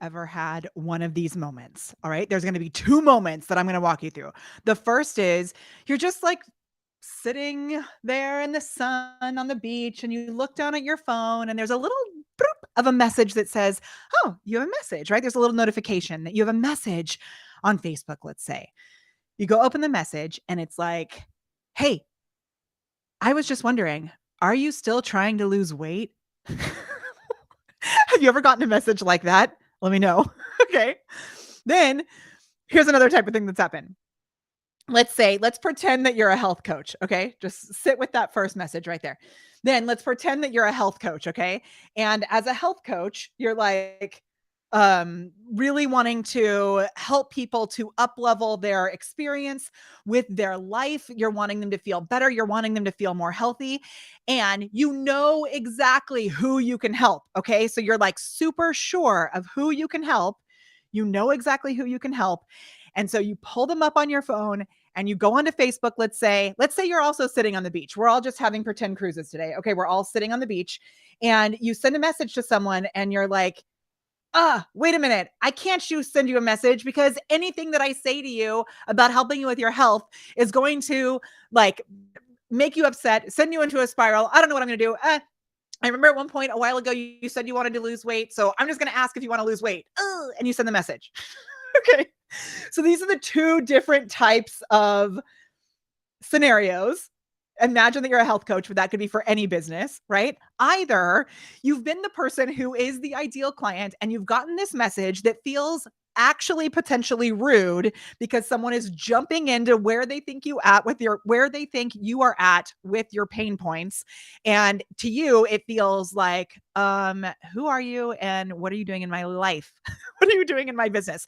ever had one of these moments? All right. There's going to be two moments that I'm going to walk you through. The first is you're just like sitting there in the sun on the beach and you look down at your phone and there's a little boop of a message that says, "Oh, you have a message," right? There's a little notification that you have a message on Facebook, let's say. You go open the message and it's like, "Hey, I was just wondering, are you still trying to lose weight?" Have you ever gotten a message like that? Let me know. Okay. Then here's another type of thing that's happened. Let's pretend that you're a health coach. Okay. Just sit with that first message right there. Then let's pretend that you're a health coach. Okay. And as a health coach, you're like, really wanting to help people to up level their experience with their life. You're wanting them to feel better. You're wanting them to feel more healthy. And you know exactly who you can help. Okay. So you're like super sure of who you can help. You know exactly who you can help. And so you pull them up on your phone and you go onto Facebook. Let's say you're also sitting on the beach. We're all just having pretend cruises today. Okay. We're all sitting on the beach and you send a message to someone and you're like, wait a minute. I can't send you a message because anything that I say to you about helping you with your health is going to like make you upset, send you into a spiral. I don't know what I'm going to do. I remember at one point a while ago, you said you wanted to lose weight. So I'm just going to ask if you want to lose weight. And you send the message. Okay. So these are the two different types of scenarios. Imagine that you're a health coach, but that could be for any business, right? Either you've been the person who is the ideal client and you've gotten this message that feels actually potentially rude because someone is jumping into where they think you are at with your pain points. And to you, it feels like, who are you and what are you doing in my life? What are you doing in my business?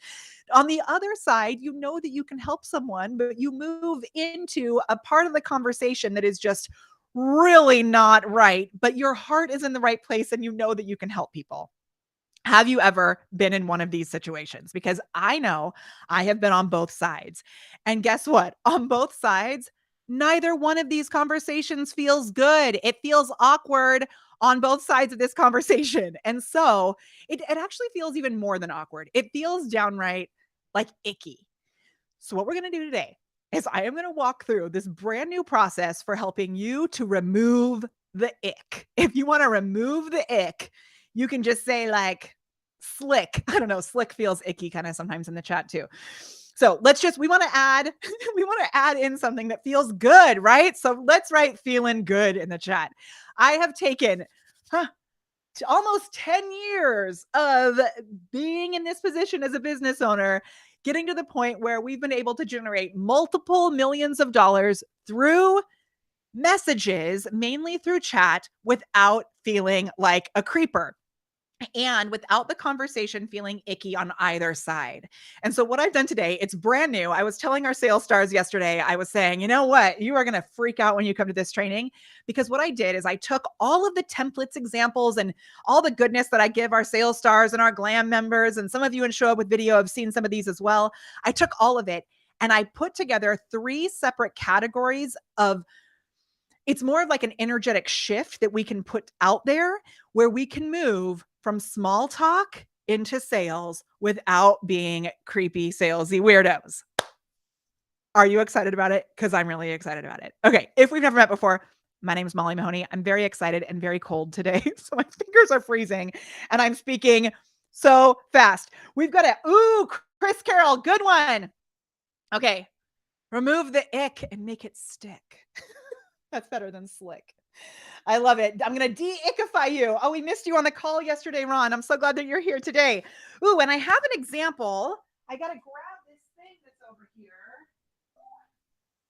On the other side, you know that you can help someone, but you move into a part of the conversation that is just really not right, but your heart is in the right place and you know that you can help people. Have you ever been in one of these situations? Because I know I have been on both sides. And guess what? On both sides, neither one of these conversations feels good. It feels awkward on both sides of this conversation. And so it actually feels even more than awkward. It feels downright like icky. So, what we're going to do today is I am going to walk through this brand new process for helping you to remove the ick. If you want to remove the ick, you can just say like slick. I don't know, slick feels icky kind of sometimes in the chat too. So we want to add, we want to add in something that feels good, right? So let's write feeling good in the chat. I have taken almost 10 years of being in this position as a business owner, getting to the point where we've been able to generate multiple millions of dollars through messages, mainly through chat, without feeling like a creeper and without the conversation feeling icky on either side. And so what I've done today, it's brand new. I was telling our sales stars yesterday, I was saying, you know what? You are going to freak out when you come to this training because what I did is I took all of the templates, examples, and all the goodness that I give our sales stars and our glam members. And some of you in Show Up with Video have seen some of these as well. I took all of it and I put together 3 separate categories of it's more of like an energetic shift that we can put out there where we can move from small talk into sales without being creepy, salesy weirdos. Are you excited about it? Because I'm really excited about it. Okay. If we've never met before, my name is Molly Mahoney. I'm very excited and very cold today. So my fingers are freezing and I'm speaking so fast. We've got Chris Carroll, good one. Okay. Remove the ick and make it stick. That's better than slick. I love it. I'm going to de-ickify you. Oh, we missed you on the call yesterday, Ron. I'm so glad that you're here today. Ooh, and I have an example. I got to grab this thing that's over here.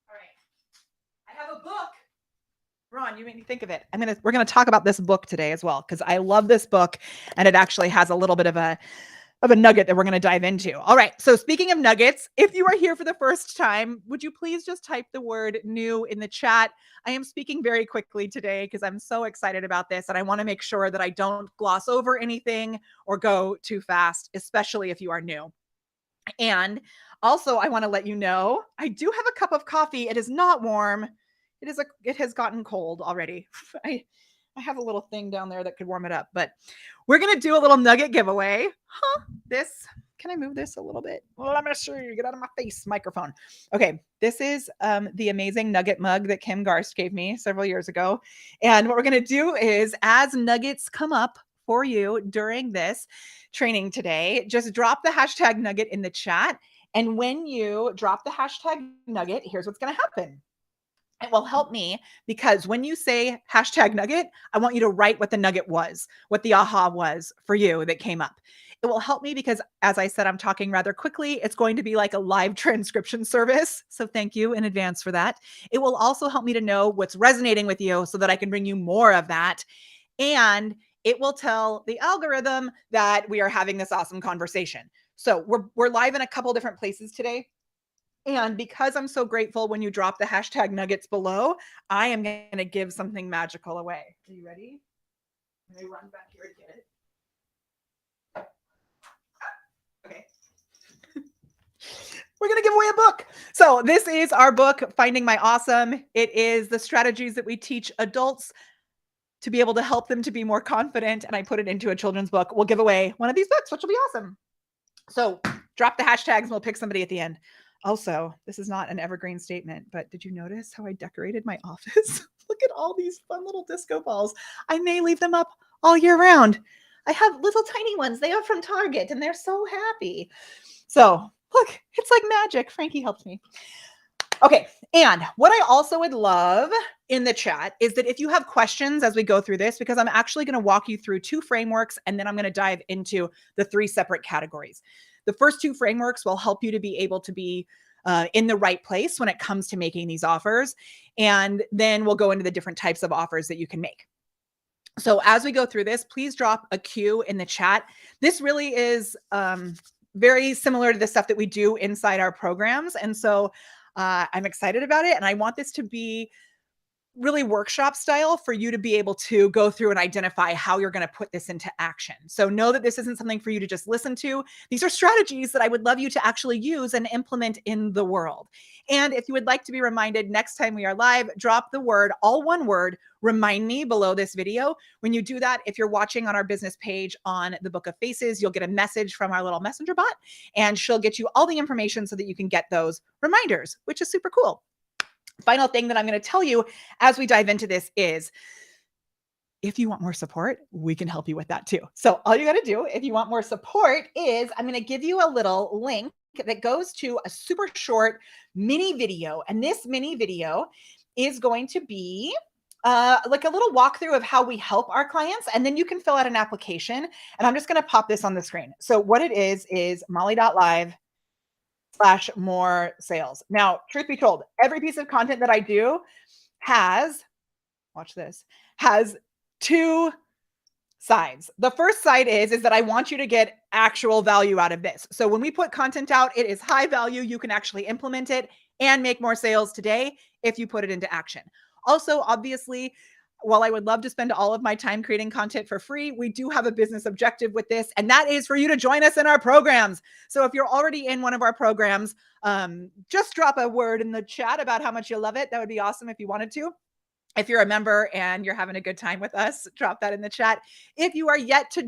All right. I have a book. Ron, you made me think of it. We're going to talk about this book today as well because I love this book and it actually has a little bit of a nugget that we're going to dive into. All right. So speaking of nuggets, if you are here for the first time, would you please just type the word new in the chat? I am speaking very quickly today because I'm so excited about this and I want to make sure that I don't gloss over anything or go too fast, especially if you are new. And also I want to let you know, I do have a cup of coffee. It is not warm. It has gotten cold already. I have a little thing down there that could warm it up, but we're going to do a little nugget giveaway. Can I move this a little bit? Well, I'm going to show you. Get out of my face, microphone. Okay, this is the amazing nugget mug that Kim Garst gave me several years ago. And what we're going to do is, as nuggets come up for you during this training today, just drop the hashtag nugget in the chat. And when you drop the hashtag nugget, here's what's going to happen. It will help me because when you say hashtag nugget, I want you to write what the nugget was, what the aha was for you that came up. It will help me because, as I said, I'm talking rather quickly. It's going to be like a live transcription service. So thank you in advance for that. It will also help me to know what's resonating with you so that I can bring you more of that. And it will tell the algorithm that we are having this awesome conversation. So we're live in a couple different places today. And because I'm so grateful when you drop the hashtag nuggets below, I am going to give something magical away. Are you ready? Let me run back here and get it. Okay. We're going to give away a book. So this is our book, Finding My Awesome. It is the strategies that we teach adults to be able to help them to be more confident. And I put it into a children's book. We'll give away one of these books, which will be awesome. So drop the hashtags and we'll pick somebody at the end. Also, this is not an evergreen statement, but did you notice how I decorated my office? Look at all these fun little disco balls. I may leave them up all year round. I have little tiny ones. They are from Target and they're so happy. So look, it's like magic. Frankie helped me. Okay. And what I also would love in the chat is that if you have questions as we go through this, because I'm actually going to walk you through 2 frameworks and then I'm going to dive into the 3 separate categories. The first 2 frameworks will help you to be able to be in the right place when it comes to making these offers. And then we'll go into the different types of offers that you can make. So as we go through this, please drop a Q in the chat. This really is very similar to the stuff that we do inside our programs. And so I'm excited about it. And I want this to be really workshop style for you to be able to go through and identify how you're going to put this into action. So know that this isn't something for you to just listen to. These are strategies that I would love you to actually use and implement in the world. And if you would like to be reminded next time we are live, drop the word, all one word, remind me below this video. When you do that, if you're watching on our business page on the Book of Faces, you'll get a message from our little messenger bot and she'll get you all the information so that you can get those reminders, which is super cool. Final thing that I'm going to tell you as we dive into this is if you want more support, we can help you with that too. So all you got to do if you want more support is I'm going to give you a little link that goes to a super short mini video. And this mini video is going to be like a little walkthrough of how we help our clients. And then you can fill out an application. And I'm just going to pop this on the screen. So what it is molly.live/more sales. Now, truth be told, every piece of content that I do has, watch this, has 2 sides. The first side is that I want you to get actual value out of this. So when we put content out, it is high value. You can actually implement it and make more sales today if you put it into action. Also, obviously, while I would love to spend all of my time creating content for free, we do have a business objective with this, and that is for you to join us in our programs. So if you're already in one of our programs, just drop a word in the chat about how much you love it. That would be awesome if you wanted to. If you're a member and you're having a good time with us, drop that in the chat. If you are yet to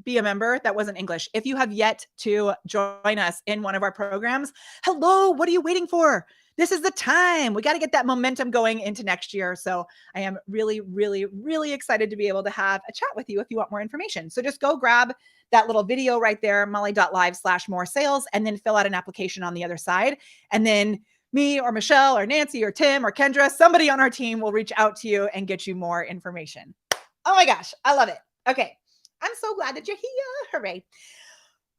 be a member, that wasn't English. If you have yet to join us in one of our programs, hello, what are you waiting for? This is the time. We got to get that momentum going into next year. So I am really, really, really excited to be able to have a chat with you if you want more information. So just go grab that little video right there, molly.live/more sales, and then fill out an application on the other side. And then me or Michelle or Nancy or Tim or Kendra, somebody on our team will reach out to you and get you more information. Oh my gosh, I love it. Okay. I'm so glad that you're here. Hooray.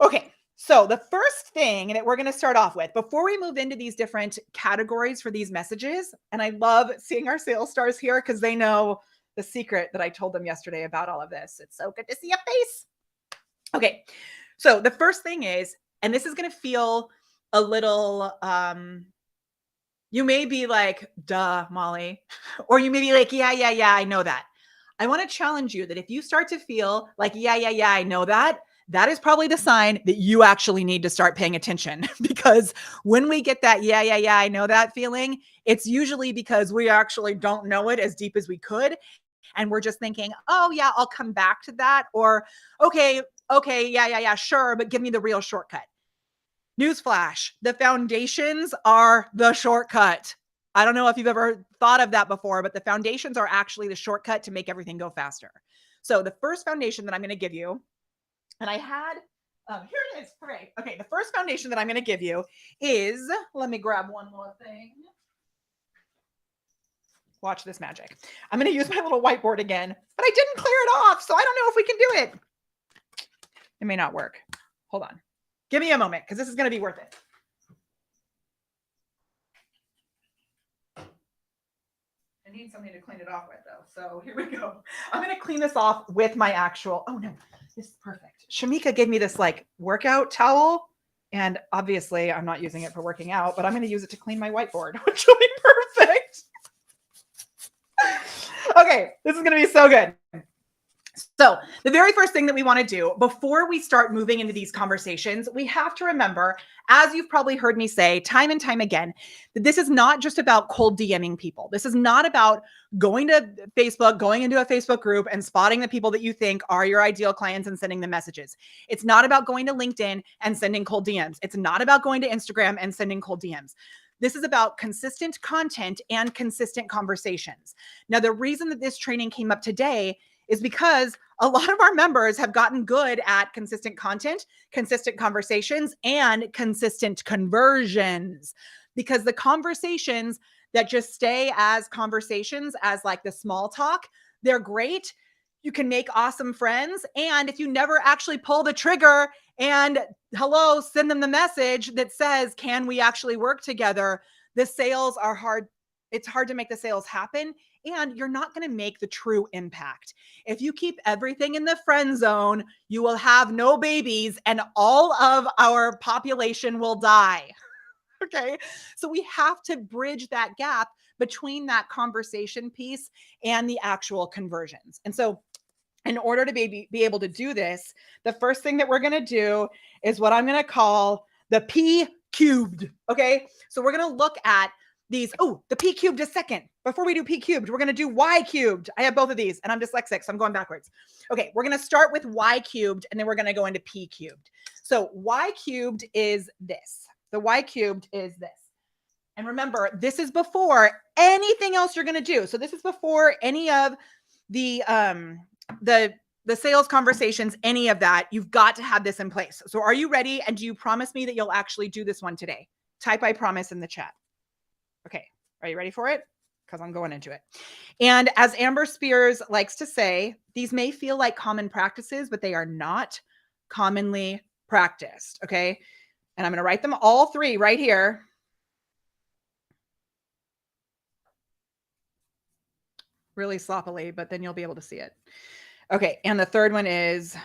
Okay. So the first thing that we're going to start off with before we move into these different categories for these messages, and I love seeing our sales stars here because they know the secret that I told them yesterday about all of this. It's so good to see a face. Okay. So the first thing is, and this is going to feel a little, you may be like, duh, Molly, or you may be like, yeah, I know that. I want to challenge you that if you start to feel like, yeah, I know that, that is probably the sign that you actually need to start paying attention. Because when we get that, yeah, I know that feeling, it's usually because we actually don't know it as deep as we could. And we're just thinking, oh yeah, I'll come back to that. Or, okay, yeah, sure, but give me the real shortcut. Newsflash, the foundations are the shortcut. I don't know if you've ever thought of that before, but the foundations are actually the shortcut to make everything go faster. So the first foundation that I'm going to give you, and I had, here it is. Hooray. Okay. The first foundation that I'm going to give you is, let me grab one more thing. Watch this magic. I'm going to use my little whiteboard again, but I didn't clear it off. So I don't know if we can do it. It may not work. Hold on. Give me a moment because this is going to be worth it. I need something to clean it off with though. So here we go. I'm going to clean this off with my actual, oh no, this is perfect. Shamika gave me this like workout towel, and obviously I'm not using it for working out, but I'm going to use it to clean my whiteboard, which will be perfect. Okay, this is going to be so good. So the very first thing that we want to do before we start moving into these conversations, we have to remember, as you've probably heard me say time and time again, that this is not just about cold DMing people. This is not about going to Facebook, going into a Facebook group and spotting the people that you think are your ideal clients and sending them messages. It's not about going to LinkedIn and sending cold DMs. It's not about going to Instagram and sending cold DMs. This is about consistent content and consistent conversations. Now, the reason that this training came up today is because a lot of our members have gotten good at consistent content, consistent conversations, and consistent conversions. Because the conversations that just stay as conversations, as like the small talk, they're great. You can make awesome friends. And if you never actually pull the trigger and send them the message that says, can we actually work together? The sales are hard. It's hard to make the sales happen, and you're not going to make the true impact. If you keep everything in the friend zone, you will have no babies and all of our population will die. Okay. So we have to bridge that gap between that conversation piece and the actual conversions. And so in order to be able to do this, the first thing that we're going to do is what I'm going to call the P cubed. Okay. So we're going to look at these. Oh, the P cubed is second. Before we do P cubed, we're going to do Y cubed. I have both of these and I'm dyslexic, so I'm going backwards. Okay. We're going to start with Y cubed and then we're going to go into P cubed. So Y cubed is this. The Y cubed is this. And remember, this is before anything else you're going to do. So this is before any of the sales conversations, any of that. You've got to have this in place. So are you ready? And do you promise me that you'll actually do this one today? Type I promise in the chat. Okay. Are you ready for it? Because I'm going into it. And as Amber Spears likes to say, these may feel like common practices, but they are not commonly practiced. Okay. And I'm going to write them all three right here. Really sloppily, but then you'll be able to see it. Okay. And the third one is,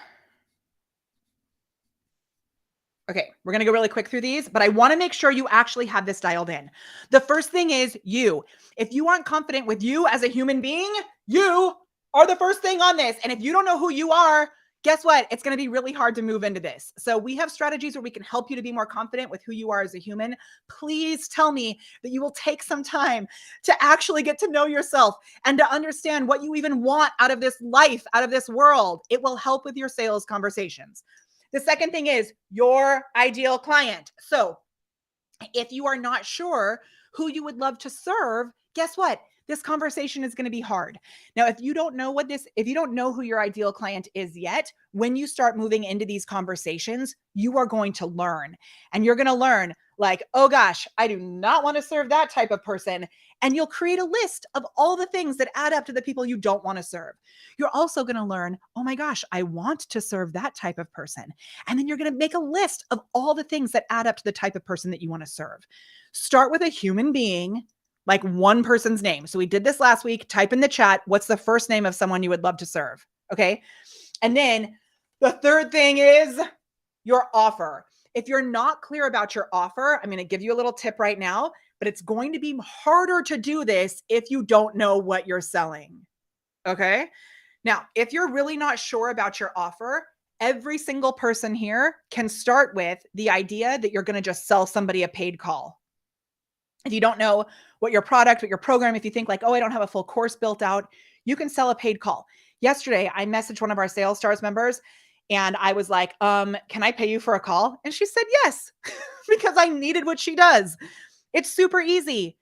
okay, we're going to go really quick through these, but I want to make sure you actually have this dialed in. The first thing is you. If you aren't confident with you as a human being, you are the first thing on this. And if you don't know who you are, guess what? It's going to be really hard to move into this. So we have strategies where we can help you to be more confident with who you are as a human. Please tell me that you will take some time to actually get to know yourself and to understand what you even want out of this life, out of this world. It will help with your sales conversations. The second thing is your ideal client. So if you are not sure who you would love to serve, guess what? This conversation is going to be hard. Now, if you don't know who your ideal client is yet, when you start moving into these conversations, you are going to learn. And you're going to learn like, oh gosh, I do not want to serve that type of person. And you'll create a list of all the things that add up to the people you don't want to serve. You're also going to learn, oh my gosh, I want to serve that type of person. And then you're going to make a list of all the things that add up to the type of person that you want to serve. Start with a human being, like one person's name. So we did this last week. Type in the chat, what's the first name of someone you would love to serve? Okay. And then the third thing is your offer. If you're not clear about your offer, I'm going to give you a little tip right now, but it's going to be harder to do this if you don't know what you're selling. Okay. Now, if you're really not sure about your offer, every single person here can start with the idea that you're going to just sell somebody a paid call. If you don't know what your product, what your program, if you think like, oh, I don't have a full course built out, You can sell a paid call. Yesterday, I messaged one of our Sales Stars members and I was like, can I pay you for a call? And she said yes, because I needed what she does. It's super easy.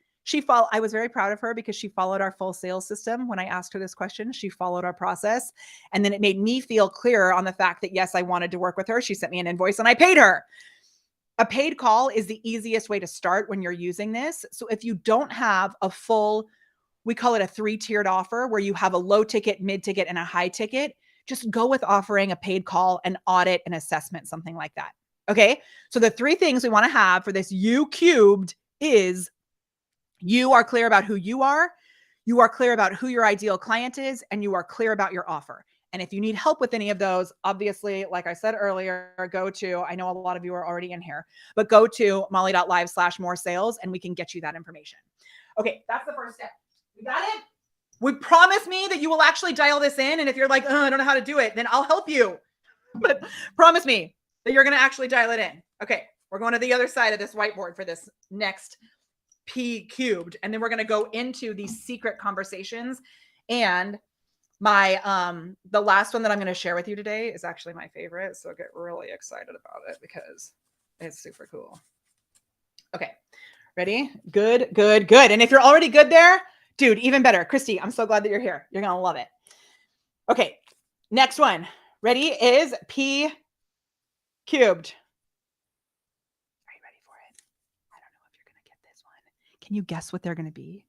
I was very proud of her because she followed our full sales system. When I asked her this question, she followed our process. And then it made me feel clearer on the fact that, yes, I wanted to work with her. She sent me an invoice and I paid her. A paid call is the easiest way to start when you're using this. So if you don't have a full, we call it a 3-tiered offer where you have a low ticket, mid ticket, and a high ticket, just go with offering a paid call, an audit, an assessment, something like that. Okay. So the 3 things we want to have for this U cubed is you are clear about who you are clear about who your ideal client is, and you are clear about your offer. And if you need help with any of those, obviously, like I said earlier, I know a lot of you are already in here, but go to molly.live/more sales and we can get you that information. Okay, that's the first step. We got it? We promise me that you will actually dial this in. And if you're like, oh, I don't know how to do it, then I'll help you. But promise me that you're going to actually dial it in. Okay, we're going to the other side of this whiteboard for this next P cubed. And then we're going to go into these secret conversations. And the last one that I'm going to share with you today is actually my favorite. So get really excited about it because it's super cool. Okay. Ready? Good, good, good. And if you're already good there, dude, even better. Christy, I'm so glad that you're here. You're going to love it. Okay. Next one. Ready is P cubed. Are you ready for it? I don't know if you're going to get this one. Can you guess what they're going to be?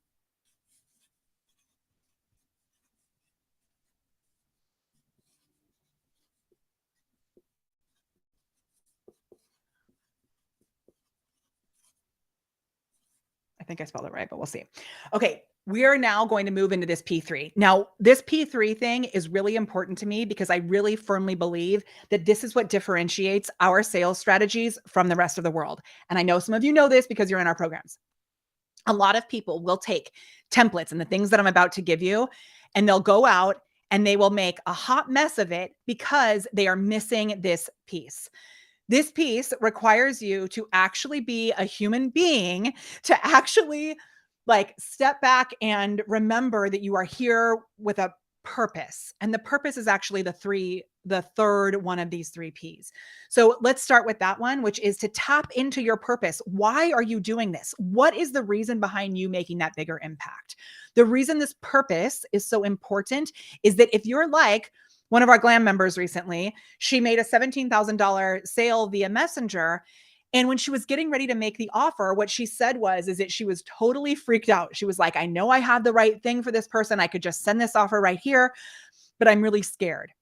I think I spelled it right, but we'll see. Okay. We are now going to move into this P3. Now, this P3 thing is really important to me because I really firmly believe that this is what differentiates our sales strategies from the rest of the world. And I know some of you know this because you're in our programs. A lot of people will take templates and the things that I'm about to give you, and they'll go out and they will make a hot mess of it because they are missing this piece. This piece requires you to actually be a human being, to actually like step back and remember that you are here with a purpose. And the purpose is actually the third one of these 3 P's. So let's start with that one, which is to tap into your purpose. Why are you doing this? What is the reason behind you making that bigger impact? The reason this purpose is so important is that if you're like one of our glam members recently, she made a $17,000 sale via Messenger. And when she was getting ready to make the offer, what she said is that she was totally freaked out. She was like, I know I have the right thing for this person. I could just send this offer right here, but I'm really scared.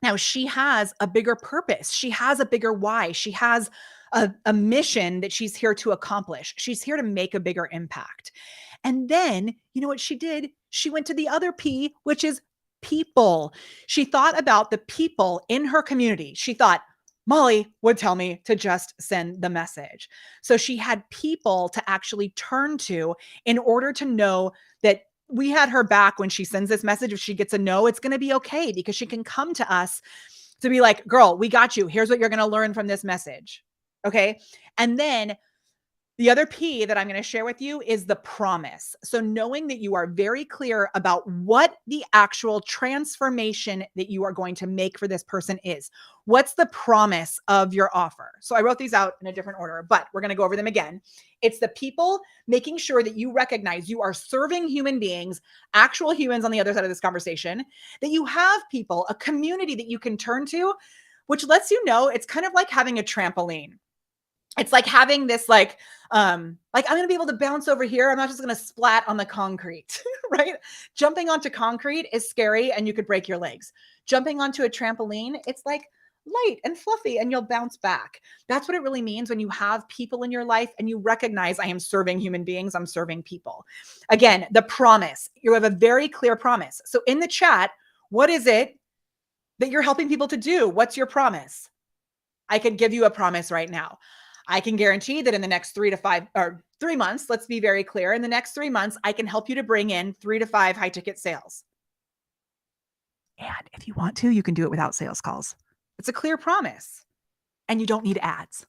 Now she has a bigger purpose. She has a bigger why. She has a mission that she's here to accomplish. She's here to make a bigger impact. And then, you know what she did? She went to the other P, which is people. She thought about the people in her community. She thought, Molly would tell me to just send the message. So she had people to actually turn to in order to know that we had her back when she sends this message. If she gets a no, it's going to be okay because she can come to us to be like, girl, we got you. Here's what you're going to learn from this message. Okay. And then the other P that I'm going to share with you is the promise. So knowing that you are very clear about what the actual transformation that you are going to make for this person is. What's the promise of your offer? So I wrote these out in a different order, but we're going to go over them again. It's the people, making sure that you recognize you are serving human beings, actual humans on the other side of this conversation, that you have people, a community that you can turn to, which lets you know it's kind of like having a trampoline. It's like having this I'm going to be able to bounce over here. I'm not just going to splat on the concrete, right? Jumping onto concrete is scary and you could break your legs. Jumping onto a trampoline, it's like light and fluffy and you'll bounce back. That's what it really means when you have people in your life and you recognize I am serving human beings. I'm serving people. Again, the promise, you have a very clear promise. So in the chat, what is it that you're helping people to do? What's your promise? I could give you a promise right now. I can guarantee that in the next 3 months, let's be very clear, in the next 3 months, I can help you to bring in 3 to 5 high ticket sales. And if you want to, you can do it without sales calls. It's a clear promise and you don't need ads.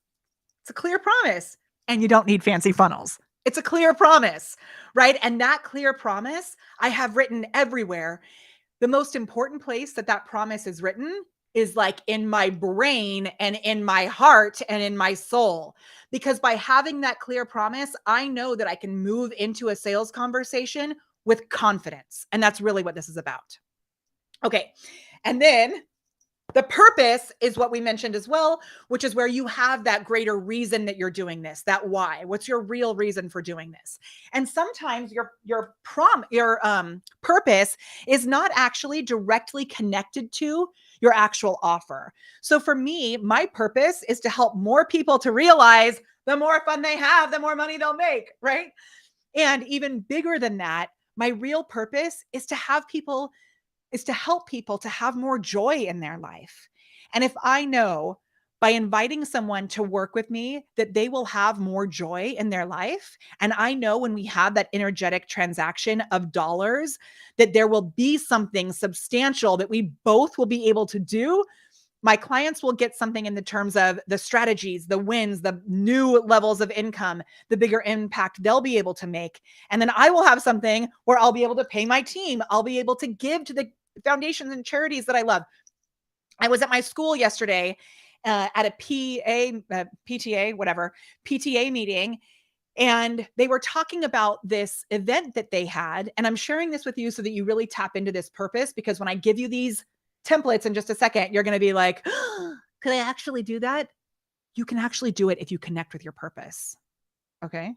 It's a clear promise and you don't need fancy funnels. It's a clear promise, right? And that clear promise I have written everywhere. The most important place that that promise is written is like in my brain and in my heart and in my soul. Because by having that clear promise, I know that I can move into a sales conversation with confidence. And that's really what this is about. Okay. And then the purpose is what we mentioned as well, which is where you have that greater reason that you're doing this, that why. What's your real reason for doing this? And sometimes your purpose is not actually directly connected to your actual offer. So for me, my purpose is to help more people to realize the more fun they have, the more money they'll make, right? And even bigger than that, my real purpose is to help people to have more joy in their life. And if I know by inviting someone to work with me that they will have more joy in their life, and I know when we have that energetic transaction of dollars, that there will be something substantial that we both will be able to do. My clients will get something in the terms of the strategies, the wins, the new levels of income, the bigger impact they'll be able to make. And then I will have something where I'll be able to pay my team. I'll be able to give to the foundations and charities that I love. I was at my school yesterday at a PTA, whatever, PTA meeting. And they were talking about this event that they had. And I'm sharing this with you so that you really tap into this purpose, because when I give you these templates in just a second, you're going to be like, could I actually do that? You can actually do it if you connect with your purpose. Okay.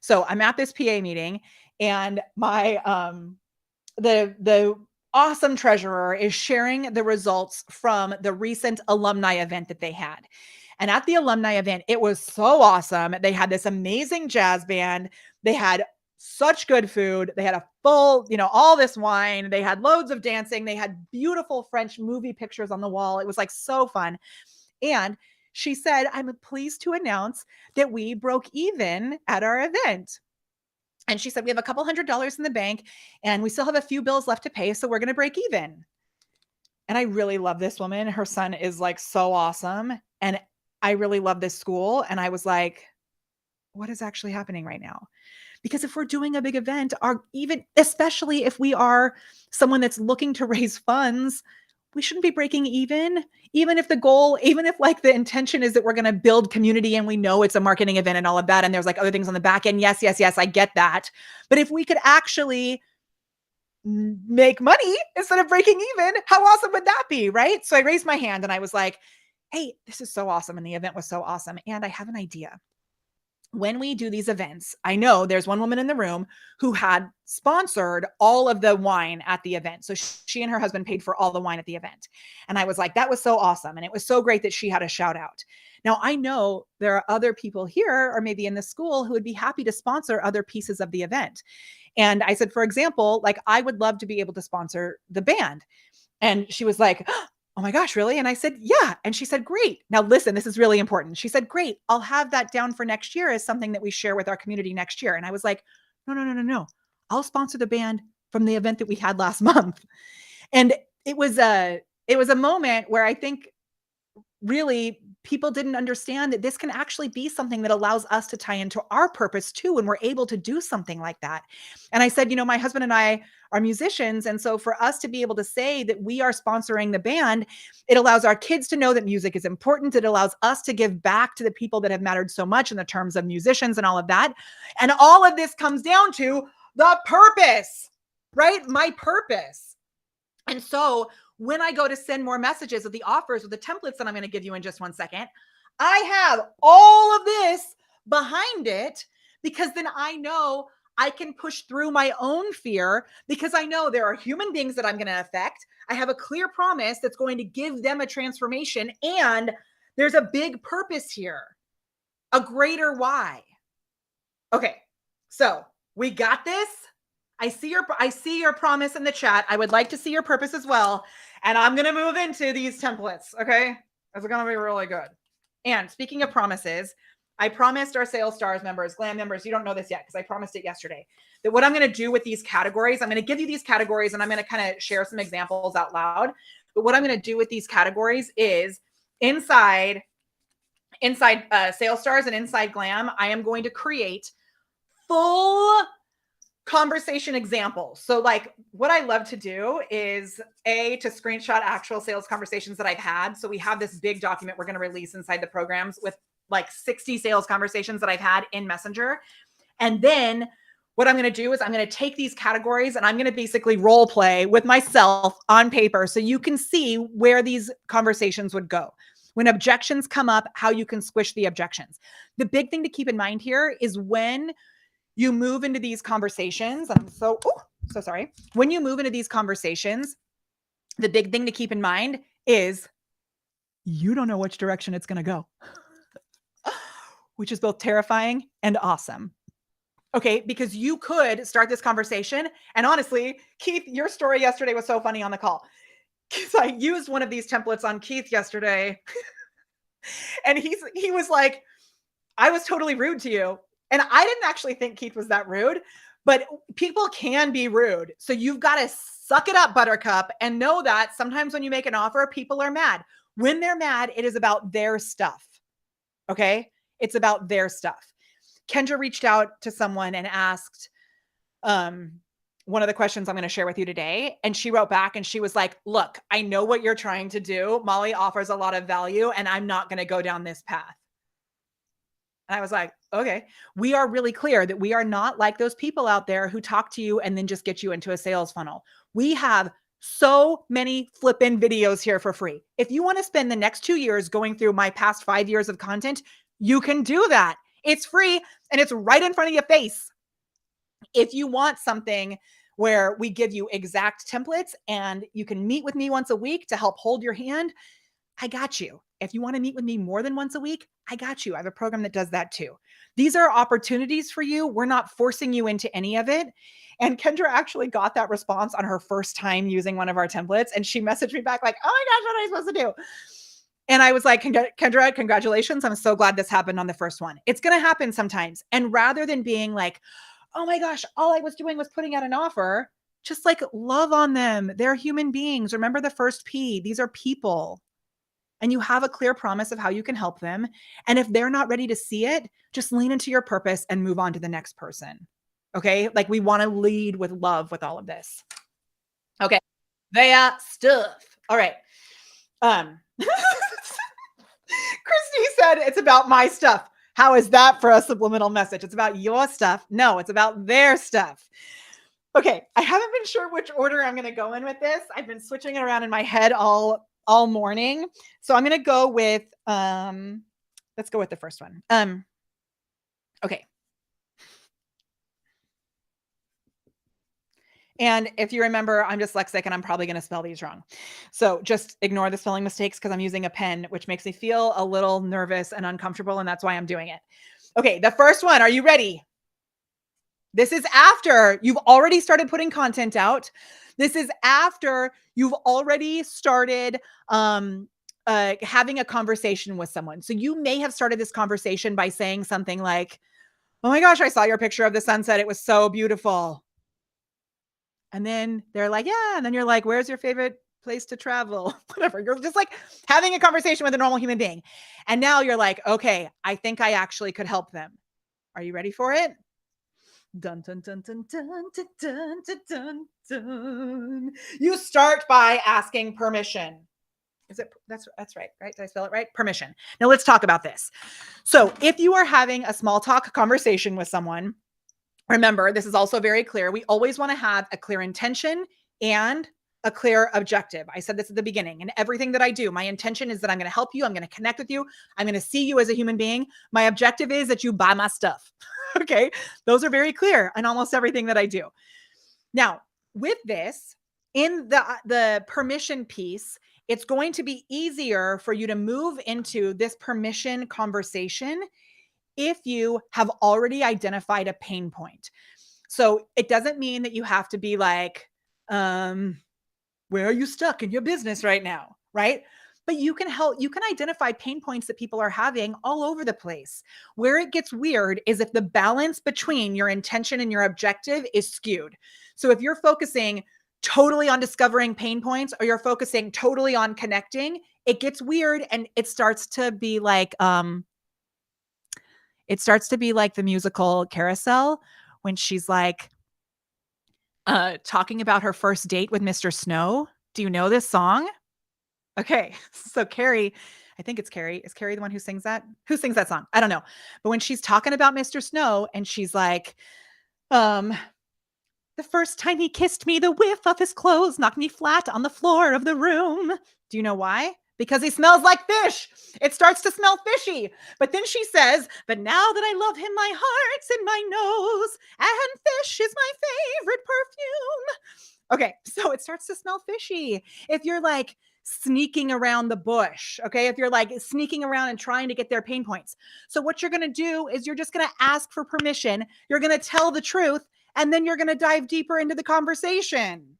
So I'm at this PA meeting, and my, the awesome treasurer is sharing the results from the recent alumni event that they had. And at the alumni event, it was so awesome. They had this amazing jazz band. They had such good food. They had a full, all this wine. They had loads of dancing. They had beautiful French movie pictures on the wall. It was like so fun. And she said, I'm pleased to announce that we broke even at our event. And she said, we have a couple $100s in the bank and we still have a few bills left to pay. So we're going to break even. And I really love this woman. Her son is like so awesome. And I really love this school. And I was like, what is actually happening right now? Because if we're doing a big event, especially if we are someone that's looking to raise funds, we shouldn't be breaking even if like the intention is that we're going to build community and we know it's a marketing event and all of that. And there's like other things on the back end. Yes, I get that. But if we could actually make money instead of breaking even, how awesome would that be? Right. So I raised my hand and I was like, hey, this is so awesome. And the event was so awesome. And I have an idea. When we do these events, I know there's one woman in the room who had sponsored all of the wine at the event. So she and her husband paid for all the wine at the event. And I was like, that was so awesome. And it was so great that she had a shout out. Now I know there are other people here or maybe in the school who would be happy to sponsor other pieces of the event. And I said, for example, like I would love to be able to sponsor the band. And she was like, oh my gosh, really? And I said, yeah. And she said, great. Now listen, this is really important. She said, great. I'll have that down for next year as something that we share with our community next year. And I was like, no. I'll sponsor the band from the event that we had last month. And it was a moment where I think really people didn't understand that this can actually be something that allows us to tie into our purpose too when we're able to do something like that. And I said, my husband and I are musicians. And so for us to be able to say that we are sponsoring the band, it allows our kids to know that music is important. It allows us to give back to the people that have mattered so much in the terms of musicians and all of that. And all of this comes down to the purpose, right? My purpose. And so when I go to send more messages of the offers with the templates that I'm going to give you in just 1 second, I have all of this behind it because then I know I can push through my own fear because I know there are human beings that I'm going to affect. I have a clear promise that's going to give them a transformation, and there's a big purpose here, a greater why. Okay, so we got this. I see your promise in the chat. I would like to see your purpose as well. And I'm going to move into these templates. Okay. It's going to be really good. And speaking of promises, I promised our Sales Stars members, Glam members, you don't know this yet because I promised it yesterday, that what I'm going to do with these categories, I'm going to give you these categories and I'm going to kind of share some examples out loud. But what I'm going to do with these categories is inside Sales Stars and inside Glam, I am going to create full conversation examples. So like what I love to do is to screenshot actual sales conversations that I've had. So we have this big document we're going to release inside the programs with like 60 sales conversations that I've had in Messenger. And then what I'm going to do is I'm going to take these categories and I'm going to basically role play with myself on paper so you can see where these conversations would go. When objections come up, how you can squish the objections. The big thing to keep in mind here is when you move into these conversations, I'm so sorry. When you move into these conversations, the big thing to keep in mind is you don't know which direction it's going to go, which is both terrifying and awesome. Okay, because you could start this conversation. And honestly, Keith, your story yesterday was so funny on the call. Because I used one of these templates on Keith yesterday. And he was like, I was totally rude to you. And I didn't actually think Keith was that rude, but people can be rude. So you've got to suck it up, Buttercup, and know that sometimes when you make an offer, people are mad. When they're mad, it is about their stuff. Okay? It's about their stuff. Kendra reached out to someone and asked one of the questions I'm going to share with you today. And she wrote back and she was like, look, I know what you're trying to do. Molly offers a lot of value and I'm not going to go down this path. And I was like, okay, we are really clear that we are not like those people out there who talk to you and then just get you into a sales funnel. We have so many flippin' videos here for free. If you want to spend the next 2 years going through my past 5 years of content, you can do that. It's free and it's right in front of your face. If you want something where we give you exact templates and you can meet with me once a week to help hold your hand, I got you. If you want to meet with me more than once a week, I got you. I have a program that does that too. These are opportunities for you. We're not forcing you into any of it. And Kendra actually got that response on her first time using one of our templates. And she messaged me back like, oh my gosh, what am I supposed to do? And I was like, Kendra, congratulations. I'm so glad this happened on the first one. It's going to happen sometimes. And rather than being like, oh my gosh, all I was doing was putting out an offer, just like love on them. They're human beings. Remember the first P. These are people. And you have a clear promise of how you can help them. And if they're not ready to see it, just lean into your purpose and move on to the next person. Okay. Like we want to lead with love with all of this. Okay. Their stuff. All right. Christy said it's about my stuff. How is that for a subliminal message? It's about your stuff. No, it's about their stuff. Okay. I haven't been sure which order I'm going to go in with this. I've been switching it around in my head all morning. So I'm going to go with, let's go with the first one. Okay. And if you remember, I'm dyslexic and I'm probably going to spell these wrong. So just ignore the spelling mistakes because I'm using a pen, which makes me feel a little nervous and uncomfortable. And that's why I'm doing it. Okay. The first one. Are you ready? This is after you've already started putting content out. This is after you've already started having a conversation with someone. So you may have started this conversation by saying something like, oh my gosh, I saw your picture of the sunset. It was so beautiful. And then they're like, yeah. And then you're like, where's your favorite place to travel? Whatever. You're just like having a conversation with a normal human being. And now you're like, okay, I think I actually could help them. Are you ready for it? Dun, dun, dun, dun, dun, dun, dun, dun, dun, dun. You start by asking permission. Is it? That's right, right? Did I spell it right? Permission. Now let's talk about this. So if you are having a small talk conversation with someone, remember, this is also very clear. We always want to have a clear intention and a clear objective. I said this at the beginning. And everything that I do, my intention is that I'm going to help you. I'm going to connect with you. I'm going to see you as a human being. My objective is that you buy my stuff. Okay. Those are very clear in almost everything that I do. Now, with this, in the permission piece, it's going to be easier for you to move into this permission conversation if you have already identified a pain point. So it doesn't mean that you have to be like, where are you stuck in your business right now? Right? But you can identify pain points that people are having all over the place. Where it gets weird is if the balance between your intention and your objective is skewed. So if you're focusing totally on discovering pain points or you're focusing totally on connecting, it gets weird and it starts to be like, It starts to be like the musical Carousel when she's like talking about her first date with Mr. Snow. Do you know this song? Okay. So Carrie, I think it's Carrie. Is Carrie the one who sings that? Who sings that song? I don't know. But when she's talking about Mr. Snow and she's like, um, the first time he kissed me, the whiff of his clothes knocked me flat on the floor of the room. Do you know why? Because he smells like fish. It starts to smell fishy. But then she says, but now that I love him, my heart's in my nose, and fish is my favorite perfume. Okay, so it starts to smell fishy. If you're like sneaking around the bush, okay, if you're like sneaking around and trying to get their pain points. So what you're going to do is you're just going to ask for permission. You're going to tell the truth, and then you're going to dive deeper into the conversation.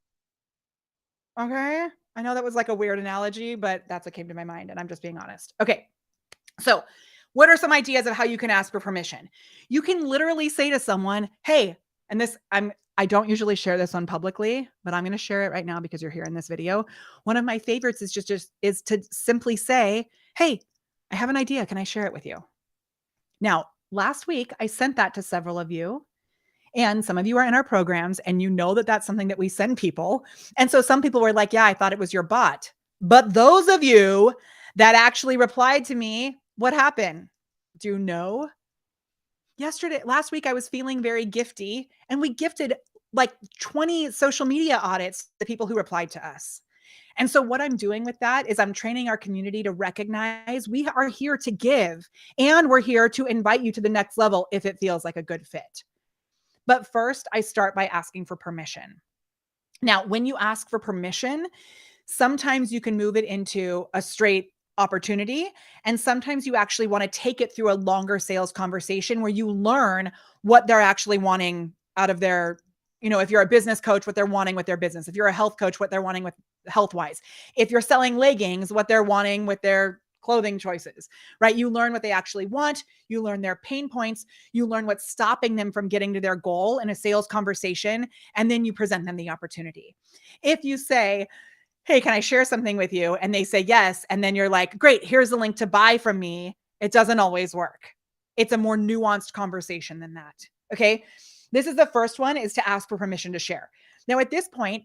Okay. I know that was like a weird analogy, but that's what came to my mind, and I'm just being honest. Okay. So, what are some ideas of how you can ask for permission? You can literally say to someone, "Hey," and this I don't usually share this on publicly, but I'm going to share it right now because you're here in this video. One of my favorites is just is to simply say, "Hey, I have an idea. Can I share it with you?" Now, last week I sent that to several of you, and some of you are in our programs and you know that that's something that we send people. And so some people were like, yeah, I thought it was your bot. But those of you that actually replied to me, what happened? Do you know? Last week, I was feeling very gifty, and we gifted like 20 social media audits to the people who replied to us. And so what I'm doing with that is I'm training our community to recognize we are here to give, and we're here to invite you to the next level if it feels like a good fit. But first, I start by asking for permission. Now, when you ask for permission, sometimes you can move it into a straight opportunity. And sometimes you actually want to take it through a longer sales conversation where you learn what they're actually wanting out of their, if you're a business coach, what they're wanting with their business. If you're a health coach, what they're wanting with health wise. If you're selling leggings, what they're wanting with their clothing choices, right? You learn what they actually want. You learn their pain points. You learn what's stopping them from getting to their goal in a sales conversation. And then you present them the opportunity. If you say, hey, can I share something with you? And they say yes. And then you're like, great, here's the link to buy from me. It doesn't always work. It's a more nuanced conversation than that. Okay. This is the first one, is to ask for permission to share. Now, at this point,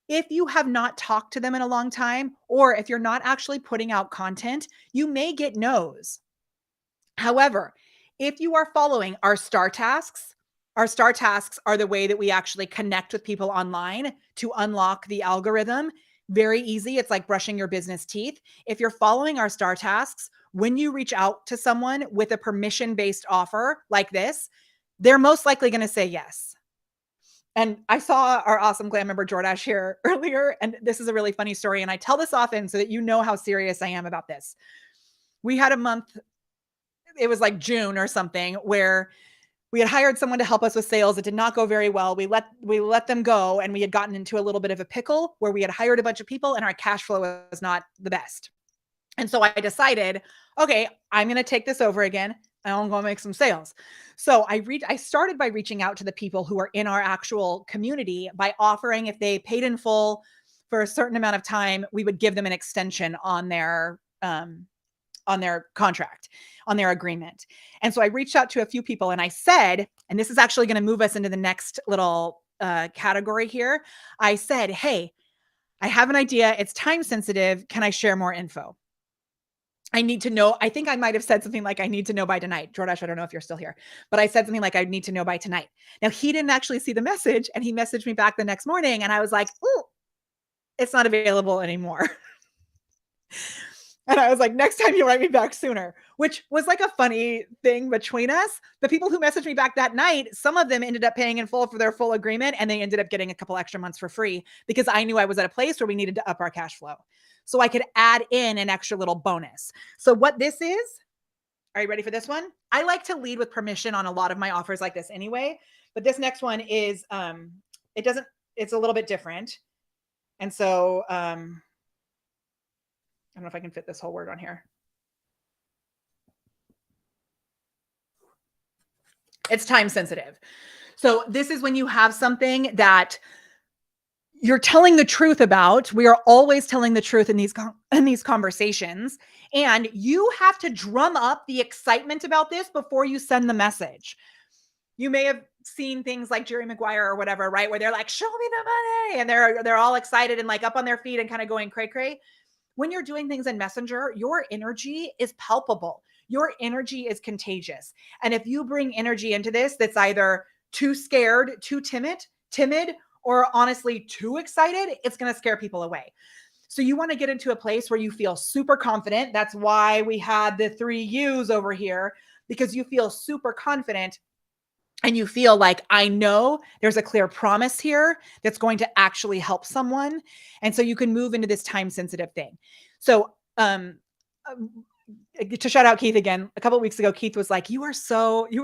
if you have not talked to them in a long time, or if you're not actually putting out content, you may get no's. However, if you are following our star tasks are the way that we actually connect with people online to unlock the algorithm. Very easy. It's like brushing your business teeth. If you're following our star tasks, when you reach out to someone with a permission-based offer like this, they're most likely going to say yes. And I saw our awesome glam member Jordash here earlier, and this is a really funny story. And I tell this often so that you know how serious I am about this. We had a month, it was like June or something, where we had hired someone to help us with sales. It did not go very well. We let them go, and we had gotten into a little bit of a pickle where we had hired a bunch of people and our cash flow was not the best. And so I decided, okay, I'm going to take this over again, and I'm going to make some sales. So I started by reaching out to the people who are in our actual community by offering, if they paid in full for a certain amount of time, we would give them an extension on their contract, on their agreement. And so I reached out to a few people and I said, and this is actually going to move us into the next little category here. I said, hey, I have an idea. It's time sensitive. Can I share more info? I need to know. I think I might have said something like, I need to know by tonight. Jordash, I don't know if you're still here, but I said something like, I need to know by tonight. Now, he didn't actually see the message, and he messaged me back the next morning, and I was like, ooh, it's not available anymore. And I was like, next time you write me back sooner, which was like a funny thing between us. The people who messaged me back that night, some of them ended up paying in full for their full agreement, and they ended up getting a couple extra months for free because I knew I was at a place where we needed to up our cash flow. So I could add in an extra little bonus. So what this is, are you ready for this one? I like to lead with permission on a lot of my offers like this anyway, but this next one is, it's a little bit different. And so, I don't know if I can fit this whole word on here. It's time sensitive. So this is when you have something that you're telling the truth about. We are always telling the truth in these conversations, and you have to drum up the excitement about this before you send the message. You may have seen things like Jerry Maguire or whatever, right? Where they're like, "Show me the money," and they're all excited and like up on their feet and kind of going cray cray. When you're doing things in Messenger, your energy is palpable. Your energy is contagious. And if you bring energy into this that's either too scared, too timid, or honestly too excited, it's going to scare people away. So you want to get into a place where you feel super confident. That's why we had the 3 U's over here, because you feel super confident and you feel like, I know there's a clear promise here that's going to actually help someone. And so you can move into this time sensitive thing. So, to shout out Keith again, a couple of weeks ago, Keith was like, you were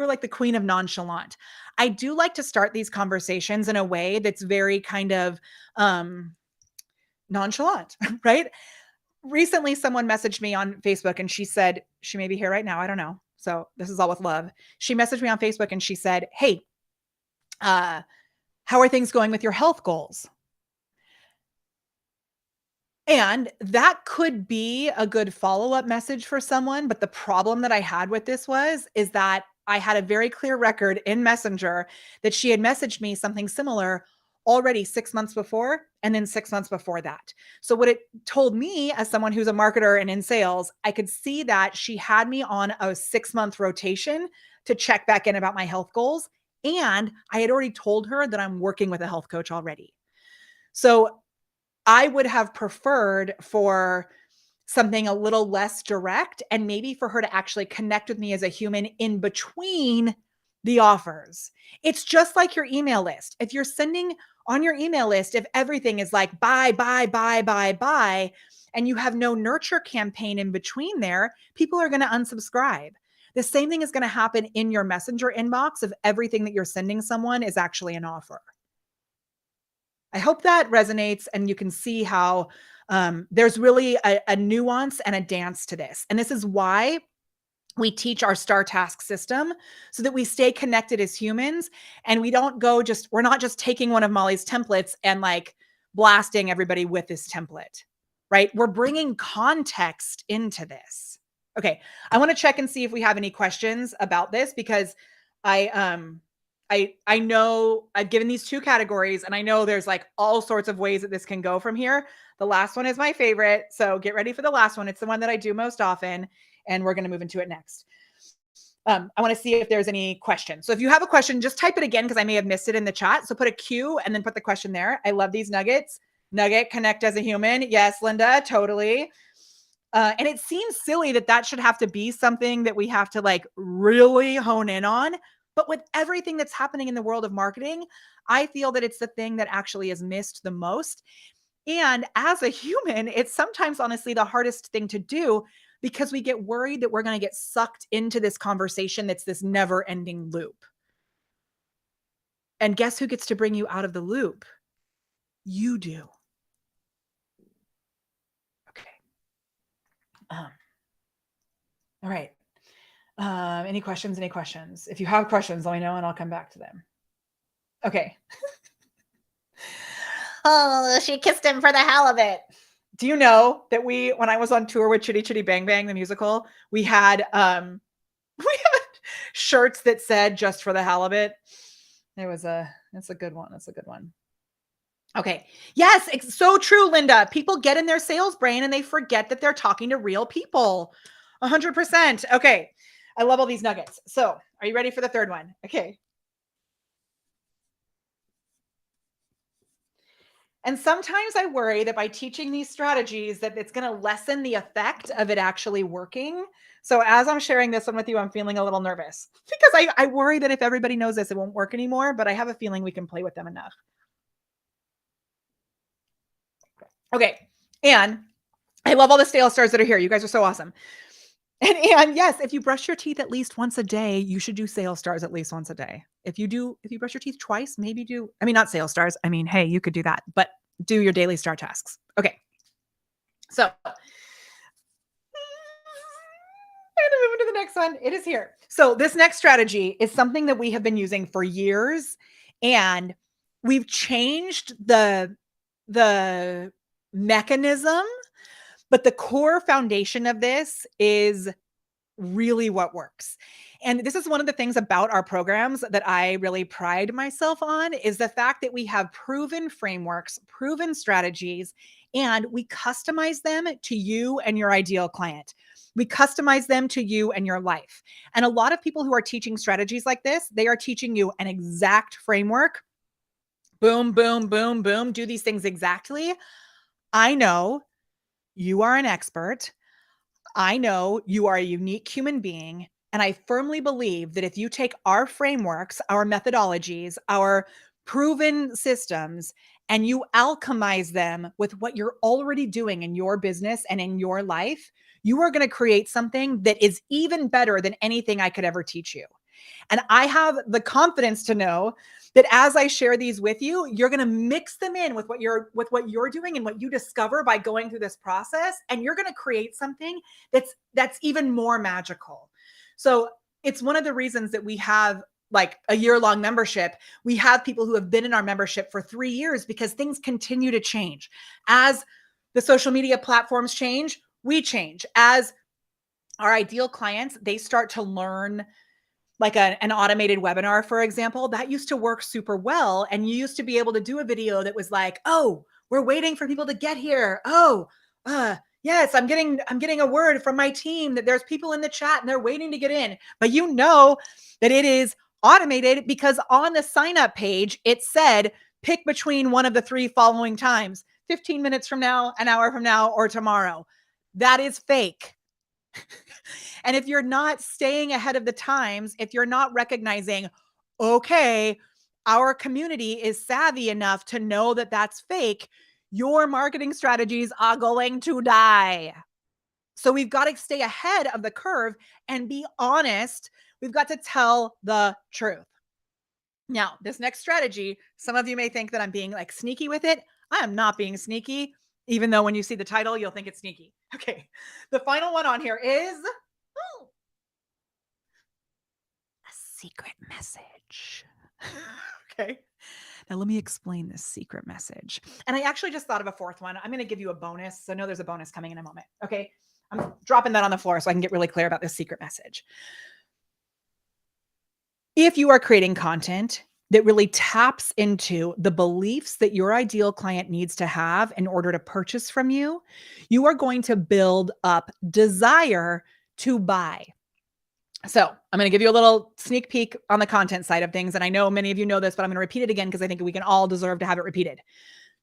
like the queen of nonchalant. I do like to start these conversations in a way that's very kind of nonchalant, right? Recently, someone messaged me on Facebook and she said, she may be here right now. I don't know. So this is all with love. She messaged me on Facebook and she said, "Hey, how are things going with your health goals?" And that could be a good follow-up message for someone. But the problem that I had with this is that I had a very clear record in Messenger that she had messaged me something similar already 6 months before, and then 6 months before that. So what it told me, as someone who's a marketer and in sales, I could see that she had me on a 6-month rotation to check back in about my health goals. And I had already told her that I'm working with a health coach already. So I would have preferred for something a little less direct, and maybe for her to actually connect with me as a human in between the offers. It's just like your email list. If you're sending on your email list, if everything is like buy, buy, buy, buy, buy, and you have no nurture campaign in between there, people are going to unsubscribe. The same thing is going to happen in your Messenger inbox if everything that you're sending someone is actually an offer. I hope that resonates and you can see how there's really a nuance and a dance to this. And this is why we teach our STAR task system, so that we stay connected as humans and we're not just taking one of Molly's templates and like blasting everybody with this template, right? We're bringing context into this. Okay. I want to check and see if we have any questions about this, because I know I've given these 2 categories and I know there's like all sorts of ways that this can go from here. The last one is my favorite. So get ready for the last one. It's the one that I do most often, and we're going to move into it next. I want to see if there's any questions. So if you have a question, just type it again, because I may have missed it in the chat. So put a Q and then put the question there. I love these nuggets. Nugget, connect as a human. Yes, Linda, totally. And it seems silly that should have to be something that we have to like really hone in on. But with everything that's happening in the world of marketing, I feel that it's the thing that actually is missed the most. And as a human, it's sometimes honestly the hardest thing to do, because we get worried that we're going to get sucked into this conversation that's this never-ending loop. And guess who gets to bring you out of the loop? You do. Okay. All right. Any questions? If you have questions, let me know and I'll come back to them. Okay. Oh, she kissed him for the hell of it. Do you know that when I was on tour with Chitty Chitty Bang Bang, the musical, we had shirts that said "just for the hell of it." That's a good one. That's a good one. Okay. Yes, it's so true, Linda. People get in their sales brain and they forget that they're talking to real people. 100%. Okay. I love all these nuggets. So are you ready for the third one? Okay. And sometimes I worry that by teaching these strategies that it's going to lessen the effect of it actually working. So as I'm sharing this one with you, I'm feeling a little nervous, because I worry that if everybody knows this, it won't work anymore, but I have a feeling we can play with them enough. Okay. And I love all the sales stars that are here. You guys are so awesome. And yes, if you brush your teeth at least once a day, you should do sales stars at least once a day. If you brush your teeth twice, maybe not sales stars. I mean, hey, you could do that, but do your daily STAR tasks. Okay. So I'm going to move into the next one. It is here. So this next strategy is something that we have been using for years, and we've changed the the mechanism, but the core foundation of this is really what works. And this is one of the things about our programs that I really pride myself on is the fact that we have proven frameworks, proven strategies, and we customize them to you and your ideal client. We customize them to you and your life. And a lot of people who are teaching strategies like this, they are teaching you an exact framework. Boom, boom, boom, boom. Do these things exactly. I know you are an expert. I know you are a unique human being. And I firmly believe that if you take our frameworks, our methodologies, our proven systems, and you alchemize them with what you're already doing in your business and in your life, you are going to create something that is even better than anything I could ever teach you. And I have the confidence to know that as I share these with you, you're going to mix them in with what you're doing and what you discover by going through this process, and you're going to create something that's even more magical. So it's one of the reasons that we have like a year-long membership. We have people who have been in our membership for 3 years because things continue to change. As the social media platforms change, we change. As our ideal clients, they start to learn like an automated webinar, for example, that used to work super well. And you used to be able to do a video that was like, oh, we're waiting for people to get here. Oh, yes, I'm getting a word from my team that there's people in the chat and they're waiting to get in. But you know that it is automated because on the sign up page, it said, pick between one of the 3 following times, 15 minutes from now, an hour from now, or tomorrow. That is fake. And if you're not staying ahead of the times, if you're not recognizing, okay, our community is savvy enough to know that that's fake, your marketing strategies are going to die. So we've got to stay ahead of the curve and be honest. We've got to tell the truth. Now, this next strategy, some of you may think that I'm being like sneaky with it. I am not being sneaky, even though when you see the title, you'll think it's sneaky. Okay. The final one on here is a secret message. Okay. Now let me explain this secret message. And I actually just thought of a 4th one. I'm going to give you a bonus. So I know there's a bonus coming in a moment. Okay. I'm dropping that on the floor so I can get really clear about this secret message. If you are creating content that really taps into the beliefs that your ideal client needs to have in order to purchase from you, you are going to build up desire to buy. So I'm going to give you a little sneak peek on the content side of things. And I know many of you know this, but I'm going to repeat it again because I think we can all deserve to have it repeated.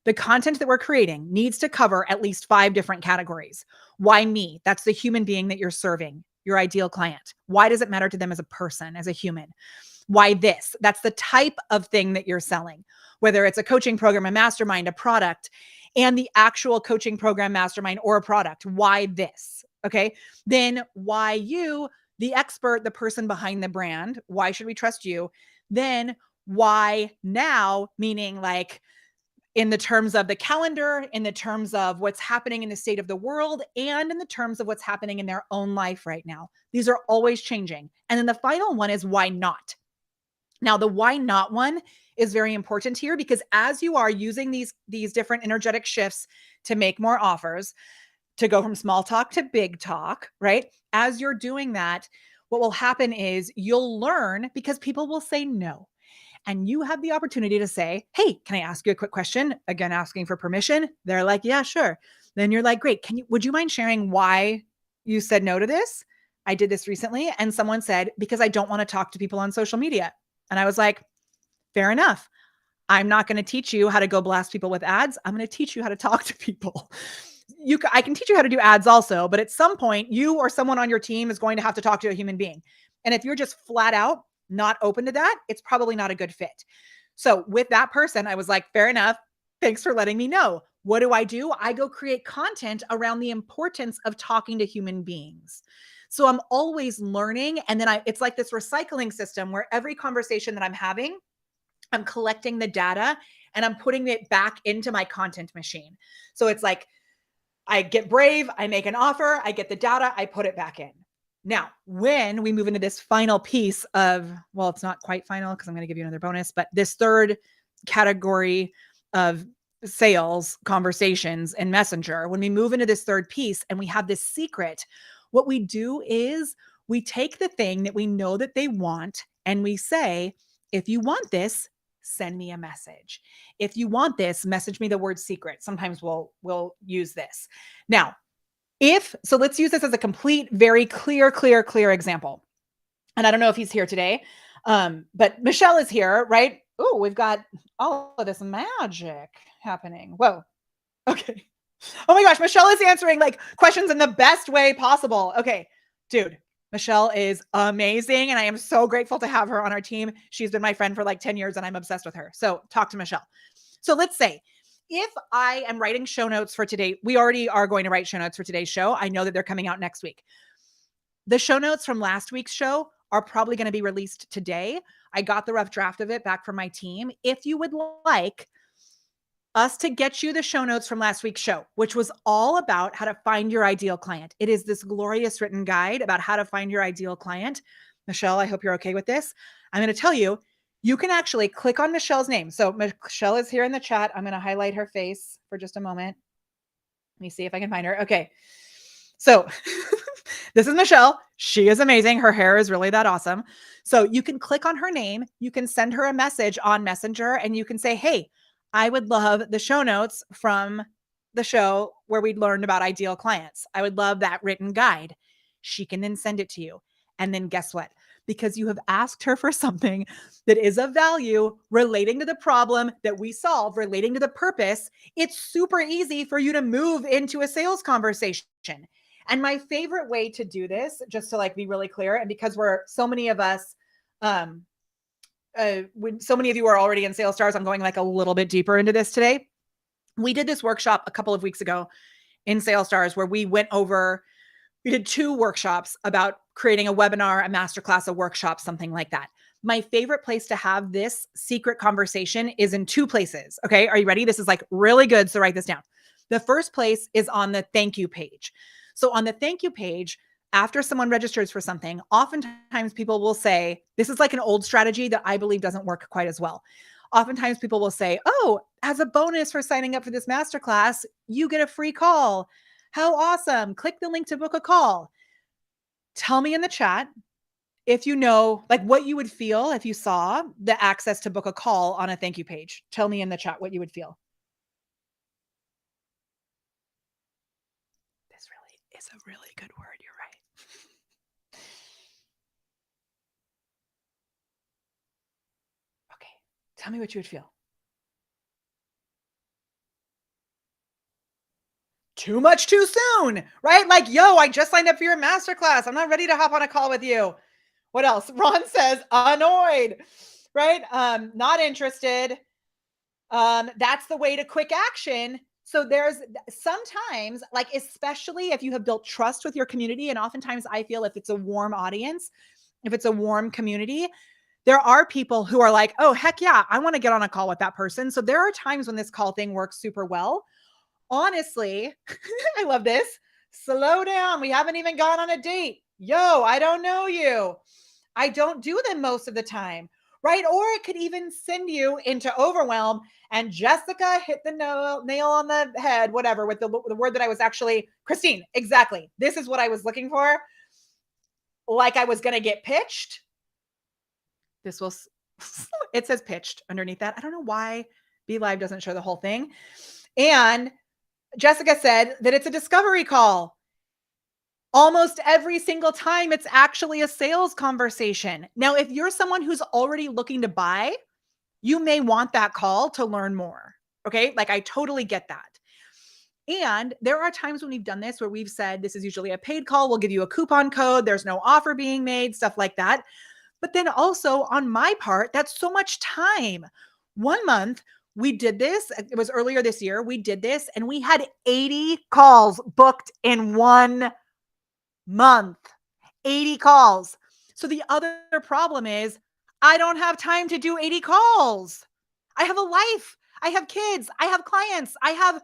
The content that we're creating needs to cover at least 5 different categories. Why me? That's the human being that you're serving, your ideal client. Why does it matter to them as a person, as a human? Why this? That's the type of thing that you're selling, whether it's a coaching program, a mastermind, a product, and the actual coaching program, mastermind, or a product. Why this? Okay. Then why you, the expert, the person behind the brand? Why should we trust you? Then why now? Meaning like in the terms of the calendar, in the terms of what's happening in the state of the world, and in the terms of what's happening in their own life right now. These are always changing. And then the final one is why not? Now, the why not one is very important here because as you are using these different energetic shifts to make more offers, to go from small talk to big talk, right? As you're doing that, what will happen is you'll learn because people will say no. And you have the opportunity to say, hey, can I ask you a quick question? Again, asking for permission. They're like, yeah, sure. Then you're like, great. Would you mind sharing why you said no to this? I did this recently. And someone said, because I don't want to talk to people on social media. And I was like, fair enough. I'm not going to teach you how to go blast people with ads. I'm going to teach you how to talk to people. I can teach you how to do ads also, but at some point you or someone on your team is going to have to talk to a human being. And if you're just flat out not open to that, it's probably not a good fit. So with that person, I was like, fair enough. Thanks for letting me know. What do? I go create content around the importance of talking to human beings. So I'm always learning. And then it's like this recycling system where every conversation that I'm having, I'm collecting the data and I'm putting it back into my content machine. So it's like, I get brave, I make an offer, I get the data, I put it back in. Now, when we move into this final piece of, well, it's not quite final because I'm going to give you another bonus, but this third category of sales conversations in Messenger, when we move into this third piece and we have this secret, what we do is we take the thing that we know that they want and we say, if you want this, send me a message. If you want this, message me the word secret. Sometimes we'll use this. Now, if so, let's use this as a complete, very clear example. And I don't know if he's here today, but Michelle is here, right? Oh, we've got all of this magic happening. Whoa. Okay. Oh my gosh, Michelle is answering like questions in the best way possible. Okay, dude, Michelle is amazing. And I am so grateful to have her on our team. She's been my friend for like 10 years and I'm obsessed with her. So talk to Michelle. So let's say if I am writing show notes for today, we already are going to write show notes for today's show. I know that they're coming out next week. The show notes from last week's show are probably going to be released today. I got the rough draft of it back from my team. If you would like us to get you the show notes from last week's show, which was all about how to find your ideal client. It is this glorious written guide about how to find your ideal client. Michelle, I hope you're okay with this. I'm going to tell you, you can actually click on Michelle's name. So Michelle is here in the chat. I'm going to highlight her face for just a moment. Let me see if I can find her. Okay. So this is Michelle. She is amazing. Her hair is really that awesome. So you can click on her name. You can send her a message on Messenger and you can say, hey, I would love the show notes from the show where we learned about ideal clients. I would love that written guide. She can then send it to you. And then guess what? Because you have asked her for something that is of value relating to the problem that we solve, relating to the purpose, it's super easy for you to move into a sales conversation. And my favorite way to do this, just to like be really clear, and because we're so many of us, when so many of you are already in Sales Stars, I'm going like a little bit deeper into this today. We did this workshop a couple of weeks ago in Sales Stars where we did 2 workshops about creating a webinar, a masterclass, a workshop, something like that. My favorite place to have this secret conversation is in 2 places. Okay. Are you ready? This is like really good. So write this down. The first place is on the thank you page. So on the thank you page, after someone registers for something, oftentimes people will say, this is like an old strategy that I believe doesn't work quite as well. Oftentimes people will say, oh, as a bonus for signing up for this masterclass, you get a free call. How awesome. Click the link to book a call. Tell me in the chat if you know, like what you would feel if you saw the access to book a call on a thank you page. Tell me in the chat what you would feel. This really is a really good word. You're right. Okay. Tell me what you would feel. Too much too soon, right? Like, yo, I just signed up for your masterclass. I'm not ready to hop on a call with you. What else? Ron says annoyed, right? Not interested. That's the way to quick action. So there's sometimes, like, especially if you have built trust with your community, and oftentimes I feel if it's a warm audience, if it's a warm community, there are people who are like, oh, heck yeah, I want to get on a call with that person. So there are times when this call thing works super well. Honestly, I love this. Slow down. We haven't even gone on a date. Yo, I don't know you. I don't do them most of the time, right? Or it could even send you into overwhelm. And Jessica hit the nail on the head, whatever, with the word that I was actually, Christine, exactly. This is what I was looking for. Like I was going to get pitched. This was, it says pitched underneath that. I don't know why Be Live doesn't show the whole thing. And Jessica said that it's a discovery call. Almost every single time, it's actually a sales conversation. Now, if you're someone who's already looking to buy, you may want that call to learn more. Okay. Like I totally get that. And there are times when we've done this where we've said, this is usually a paid call. We'll give you a coupon code. There's no offer being made, stuff like that. But then also on my part, that's so much time. 1 month, we did this. It was earlier this year. We did this and we had 80 calls booked in 1 month. 80 calls. So the other problem is I don't have time to do 80 calls. I have a life. I have kids. I have clients. I have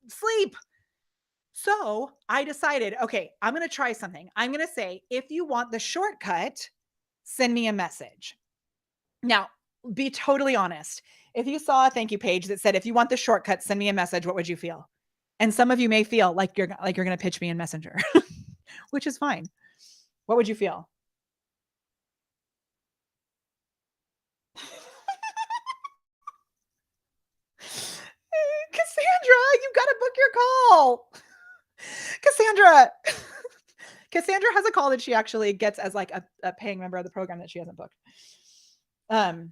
sleep. So I decided, okay, I'm going to try something. I'm going to say, if you want the shortcut, send me a message. Now, be totally honest. if you saw a thank you page that said, if you want the shortcut, send me a message, what would you feel? And some of you may feel like you're going to pitch me in Messenger, which is fine. What would you feel? Cassandra, you got to book your call. Cassandra. Cassandra has a call that she actually gets as like a paying member of the program that she hasn't booked. I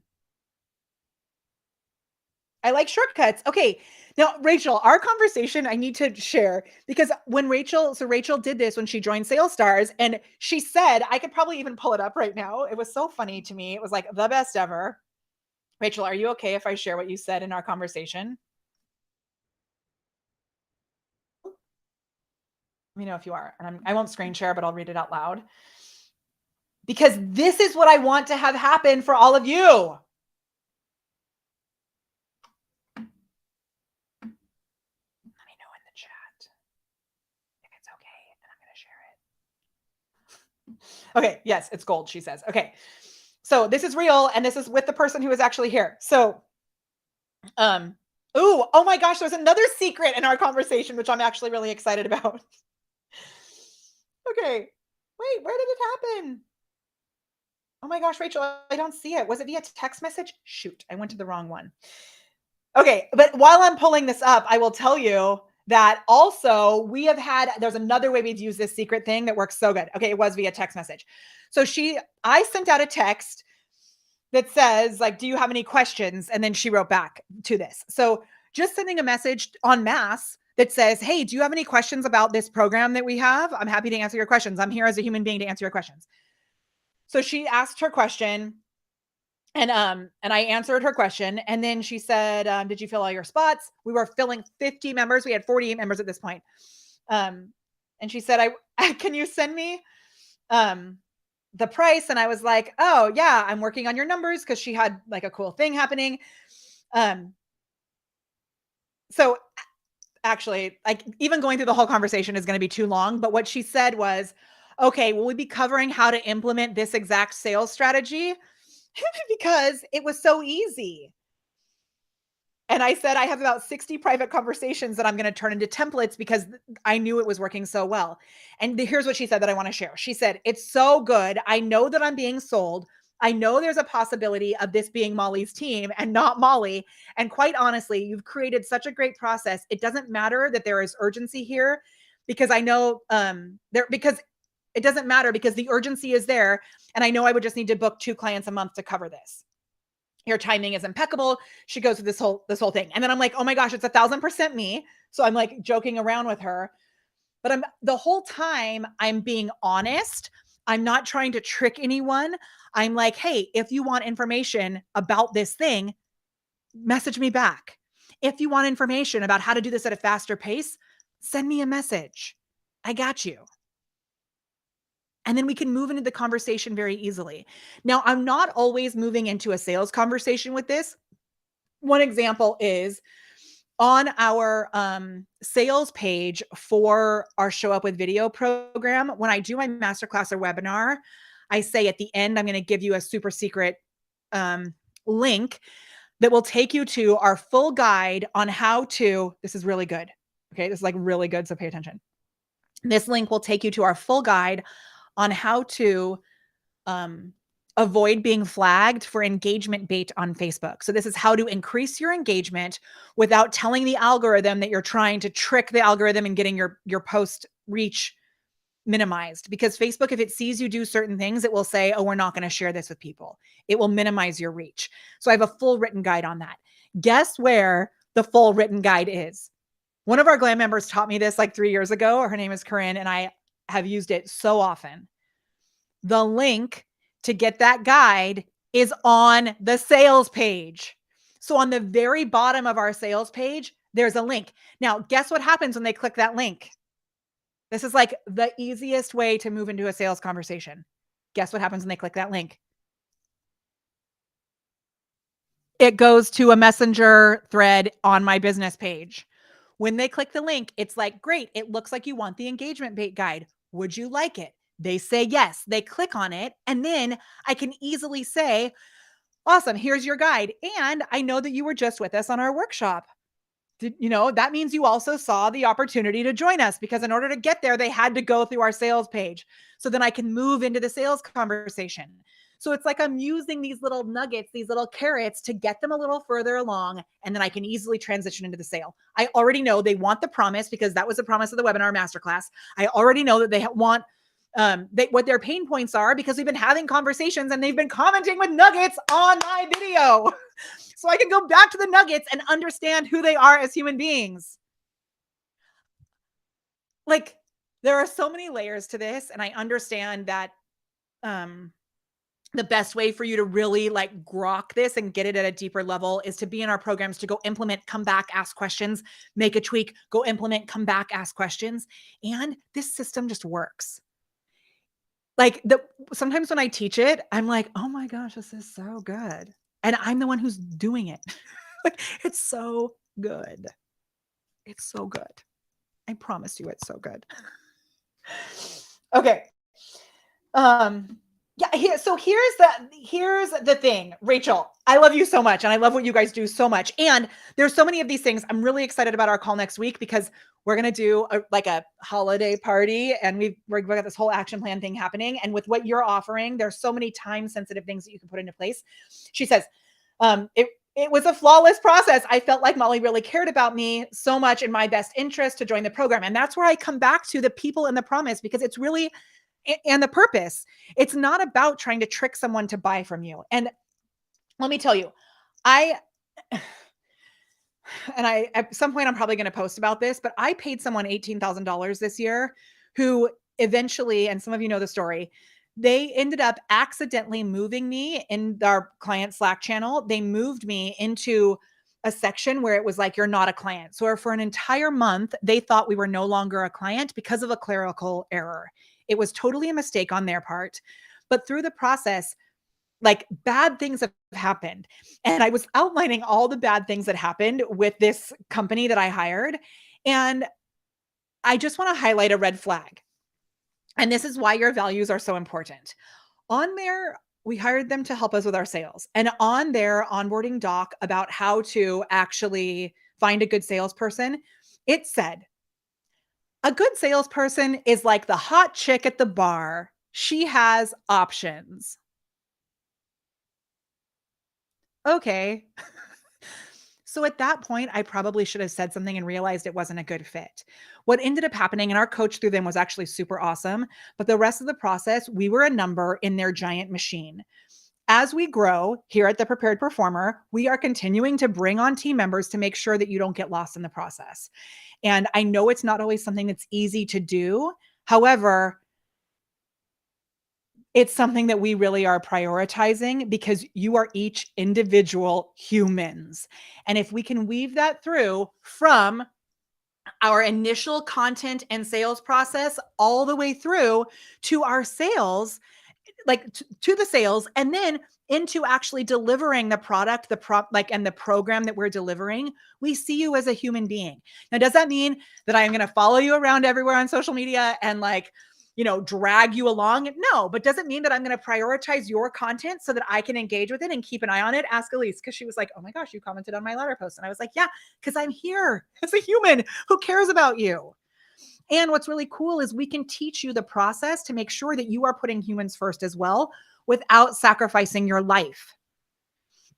like shortcuts. Okay. Now, Rachel, our conversation I need to share because when Rachel did this when she joined Sales Stars and she said, I could probably even pull it up right now. It was so funny to me. It was like the best ever. Rachel, are you okay if I share what you said in our conversation? Let me know if you are. And I won't screen share, but I'll read it out loud. Because this is what I want to have happen for all of you. Let me know in the chat if it's okay, and I'm going to share it. Okay, yes, it's gold, she says. Okay. So this is real, and this is with the person who is actually here. So, oh my gosh, there's another secret in our conversation, which I'm actually really excited about. Okay. Wait, where did it happen? Oh my gosh, Rachel, I don't see it. Was it via text message? Shoot, I went to the wrong one. Okay, but while I'm pulling this up, I will tell you that also there's another way we've used this secret thing that works so good. Okay, it was via text message. So I sent out a text that says like, do you have any questions? And then she wrote back to this. So just sending a message en masse that says, hey, do you have any questions about this program that we have? I'm happy to answer your questions. I'm here as a human being to answer your questions. So she asked her question and I answered her question. And then she said, did you fill all your spots? We were filling 50 members. We had 48 members at this point. And she said, can you send me the price? And I was like, oh yeah, I'm working on your numbers. Cause she had like a cool thing happening. So actually, like even going through the whole conversation is going to be too long. But what she said was, okay, will we be covering how to implement this exact sales strategy? Because it was so easy. And I said, I have about 60 private conversations that I'm going to turn into templates because I knew it was working so well. And here's what she said that I want to share. She said, it's so good. I know that I'm being sold. I know there's a possibility of this being Molly's team and not Molly. And quite honestly, you've created such a great process. It doesn't matter that there is urgency here because I know because it doesn't matter because the urgency is there. And I know I would just need to book 2 clients a month to cover this. Your timing is impeccable. She goes through this whole thing. And then I'm like, oh my gosh, it's 1,000% me. So I'm like joking around with her, but the whole time I'm being honest. I'm not trying to trick anyone. I'm like, hey, if you want information about this thing, message me back. If you want information about how to do this at a faster pace, send me a message. I got you. And then we can move into the conversation very easily. Now, I'm not always moving into a sales conversation with this. One example is on our sales page for our Show Up with Video program. When I do my masterclass or webinar, I say at the end, I'm going to give you a super secret link that will take you to our full guide on how to, this is really good. Okay. This is like really good. So pay attention. This link will take you to our full guide on how to avoid being flagged for engagement bait on Facebook. So this is how to increase your engagement without telling the algorithm that you're trying to trick the algorithm and getting your post reach minimized. Because Facebook, if it sees you do certain things, it will say, oh, we're not going to share this with people. It will minimize your reach. So I have a full written guide on that. Guess where the full written guide is? One of our Glam members taught me this like 3 years ago. Her name is Corinne, and I have used it so often. The link to get that guide is on the sales page. So on the very bottom of our sales page, there's a link. Now, guess what happens when they click that link? This is like the easiest way to move into a sales conversation. Guess what happens when they click that link? It goes to a messenger thread on my business page. When they click the link, it's like, great, it looks like you want the engagement bait guide. Would you like it? They say yes. They click on it. And then I can easily say, Awesome. Here's your guide. And I know that you were just with us on our workshop. That means you also saw the opportunity to join us, because in order to get there, they had to go through our sales page. So then I can move into the sales conversation. So it's like I'm using these little nuggets, these little carrots to get them a little further along, and then I can easily transition into the sale. I already know they want the promise, because that was the promise of the webinar masterclass. I already know that they want what their pain points are, because we've been having conversations and they've been commenting with nuggets on my video. So I can go back to the nuggets and understand who they are as human beings. Like, there are so many layers to this, and I understand that the best way for you to really like grok this and get it at a deeper level is to be in our programs, to go implement, come back, ask questions, make a tweak, go implement, come back, ask questions. And this system just works. Like, sometimes when I teach it, I'm like, oh my gosh, this is so good. And I'm the one who's doing it. Like, it's so good. It's so good. I promise you it's so good. Okay. Yeah, so here's the thing, Rachel. I love you so much, and I love what you guys do so much. And there's so many of these things. I'm really excited about our call next week, because we're gonna do a holiday party, and we've got this whole action plan thing happening. And with what you're offering, there's so many time sensitive things that you can put into place. She says, it was a flawless process. I felt like Molly really cared about me so much, in my best interest, to join the program. And that's where I come back to the people and the promise, because it's really, and the purpose. It's not about trying to trick someone to buy from you. And let me tell you, at some point I'm probably going to post about this, but I paid someone $18,000 this year, who eventually, and some of you know the story, they ended up accidentally moving me in our client Slack channel. They moved me into a section where it was like, you're not a client. So for an entire month, they thought we were no longer a client because of a clerical error. It was totally a mistake on their part. But through the process, like, bad things have happened. And I was outlining all the bad things that happened with this company that I hired. And I just want to highlight a red flag. And this is why your values are so important. On there, we hired them to help us with our sales. And on their onboarding doc about how to actually find a good salesperson, it said, a good salesperson is like the hot chick at the bar. She has options. Okay. So at that point, I probably should have said something and realized it wasn't a good fit. What ended up happening, and our coach through them was actually super awesome, but the rest of the process, we were a number in their giant machine. As we grow here at the Prepared Performer, we are continuing to bring on team members to make sure that you don't get lost in the process. And I know it's not always something that's easy to do. However, it's something that we really are prioritizing, because you are each individual humans. And if we can weave that through from our initial content and sales process all the way through to our sales, like to the sales, and then into actually delivering the product, and the program that we're delivering, we see you as a human being. Now, does that mean that I'm going to follow you around everywhere on social media and drag you along? No, but does it mean that I'm going to prioritize your content so that I can engage with it and keep an eye on it? Ask Elise, because she was like, oh my gosh, you commented on my letter post. And I was like, yeah, because I'm here as a human who cares about you. And what's really cool is we can teach you the process to make sure that you are putting humans first as well, without sacrificing your life.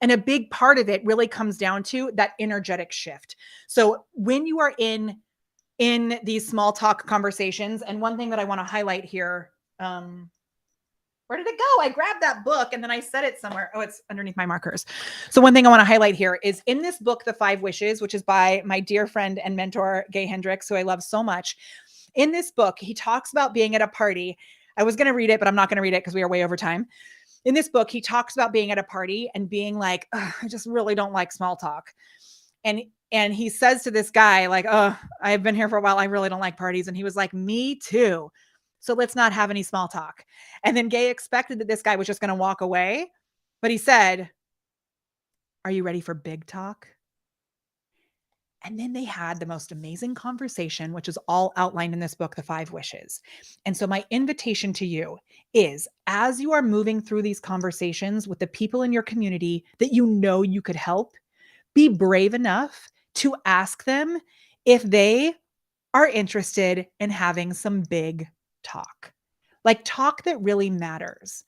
And a big part of it really comes down to that energetic shift. So when you are in these small talk conversations, and one thing that I want to highlight here, where did it go? I grabbed that book and then I set it somewhere. Oh, it's underneath my markers. So one thing I want to highlight here is in this book, The 5 Wishes, which is by my dear friend and mentor, Gay Hendricks, who I love so much. In this book, he talks about being at a party. I was going to read it, but I'm not going to read it because we are way over time. In this book, he talks about being at a party and being like, I just really don't like small talk. And he says to this guy, like, I've been here for a while. I really don't like parties. And he was like, me too. So let's not have any small talk. And then Gay expected that this guy was just going to walk away. But he said, are you ready for big talk? And then they had the most amazing conversation, which is all outlined in this book, The 5 Wishes. And so, my invitation to you is as you are moving through these conversations with the people in your community that you know you could help, be brave enough to ask them if they are interested in having some big talk, like talk that really matters.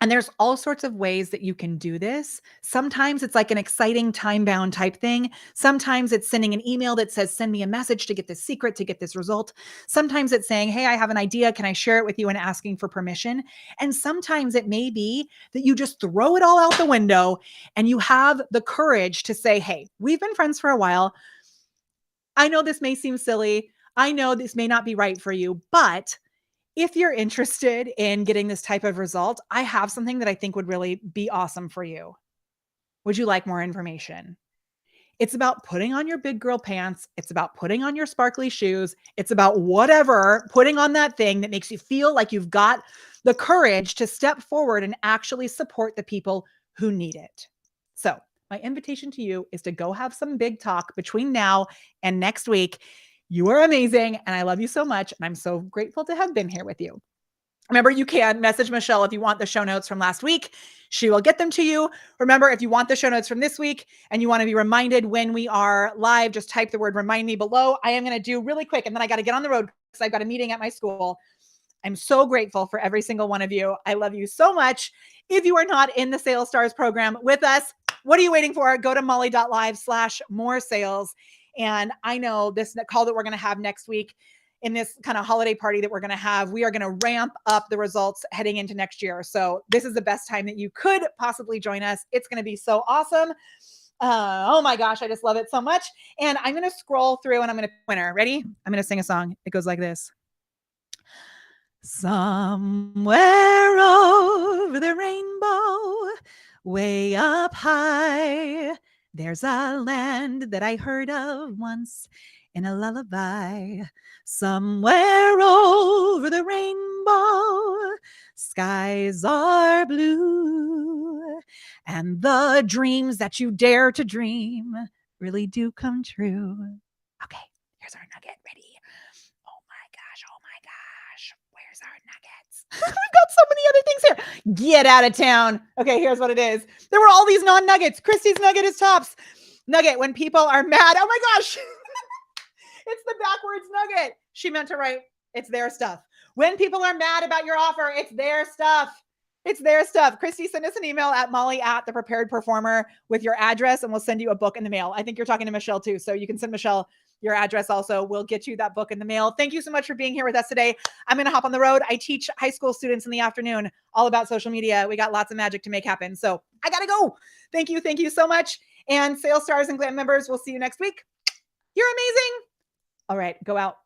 And there's all sorts of ways that you can do this. Sometimes it's like an exciting time bound type thing. Sometimes it's sending an email that says, send me a message to get this secret, to get this result. Sometimes it's saying, hey, I have an idea. Can I share it with you, and asking for permission? And sometimes it may be that you just throw it all out the window and you have the courage to say, hey, we've been friends for a while. I know this may seem silly. I know this may not be right for you, but if you're interested in getting this type of result, I have something that I think would really be awesome for you. Would you like more information? It's about putting on your big girl pants. It's about putting on your sparkly shoes. It's about whatever, putting on that thing that makes you feel like you've got the courage to step forward and actually support the people who need it. So, my invitation to you is to go have some big talk between now and next week. You are amazing, and I love you so much, and I'm so grateful to have been here with you. Remember, you can message Michelle if you want the show notes from last week. She will get them to you. Remember, if you want the show notes from this week and you want to be reminded when we are live, just type the word remind me below. I am going to do really quick, and then I got to get on the road because I've got a meeting at my school. I'm so grateful for every single one of you. I love you so much. If you are not in the Sales Stars program with us, what are you waiting for? Go to molly.live/more sales. And I know this call that we're going to have next week, in this kind of holiday party that we're going to have, we are going to ramp up the results heading into next year. So this is the best time that you could possibly join us. It's going to be so awesome. Oh my gosh, I just love it so much. And I'm going to scroll through and I'm going to winner. Ready? I'm going to sing a song. It goes like this. Somewhere over the rainbow, way up high, there's a land that I heard of once in a lullaby. Somewhere over the rainbow, skies are blue, and the dreams that you dare to dream really do come true. Okay, here's our nugget. Ready? Oh my gosh, where's our nuggets? We've got so many other things here. Get out of town. Okay, here's what it is. There were all these non-nuggets. Christy's nugget is tops. Nugget, when people are mad. Oh my gosh. It's the backwards nugget. She meant to write, it's their stuff. When people are mad about your offer, it's their stuff. It's their stuff. Christy, send us an email at molly@thepreparedperformer with your address, and we'll send you a book in the mail. I think you're talking to Michelle too, so you can send Michelle your address also. We'll get you that book in the mail. Thank you so much for being here with us today. I'm going to hop on the road. I teach high school students in the afternoon all about social media. We got lots of magic to make happen. So I got to go. Thank you. Thank you so much. And Sales Stars and Glam members, we'll see you next week. You're amazing. All right, go out.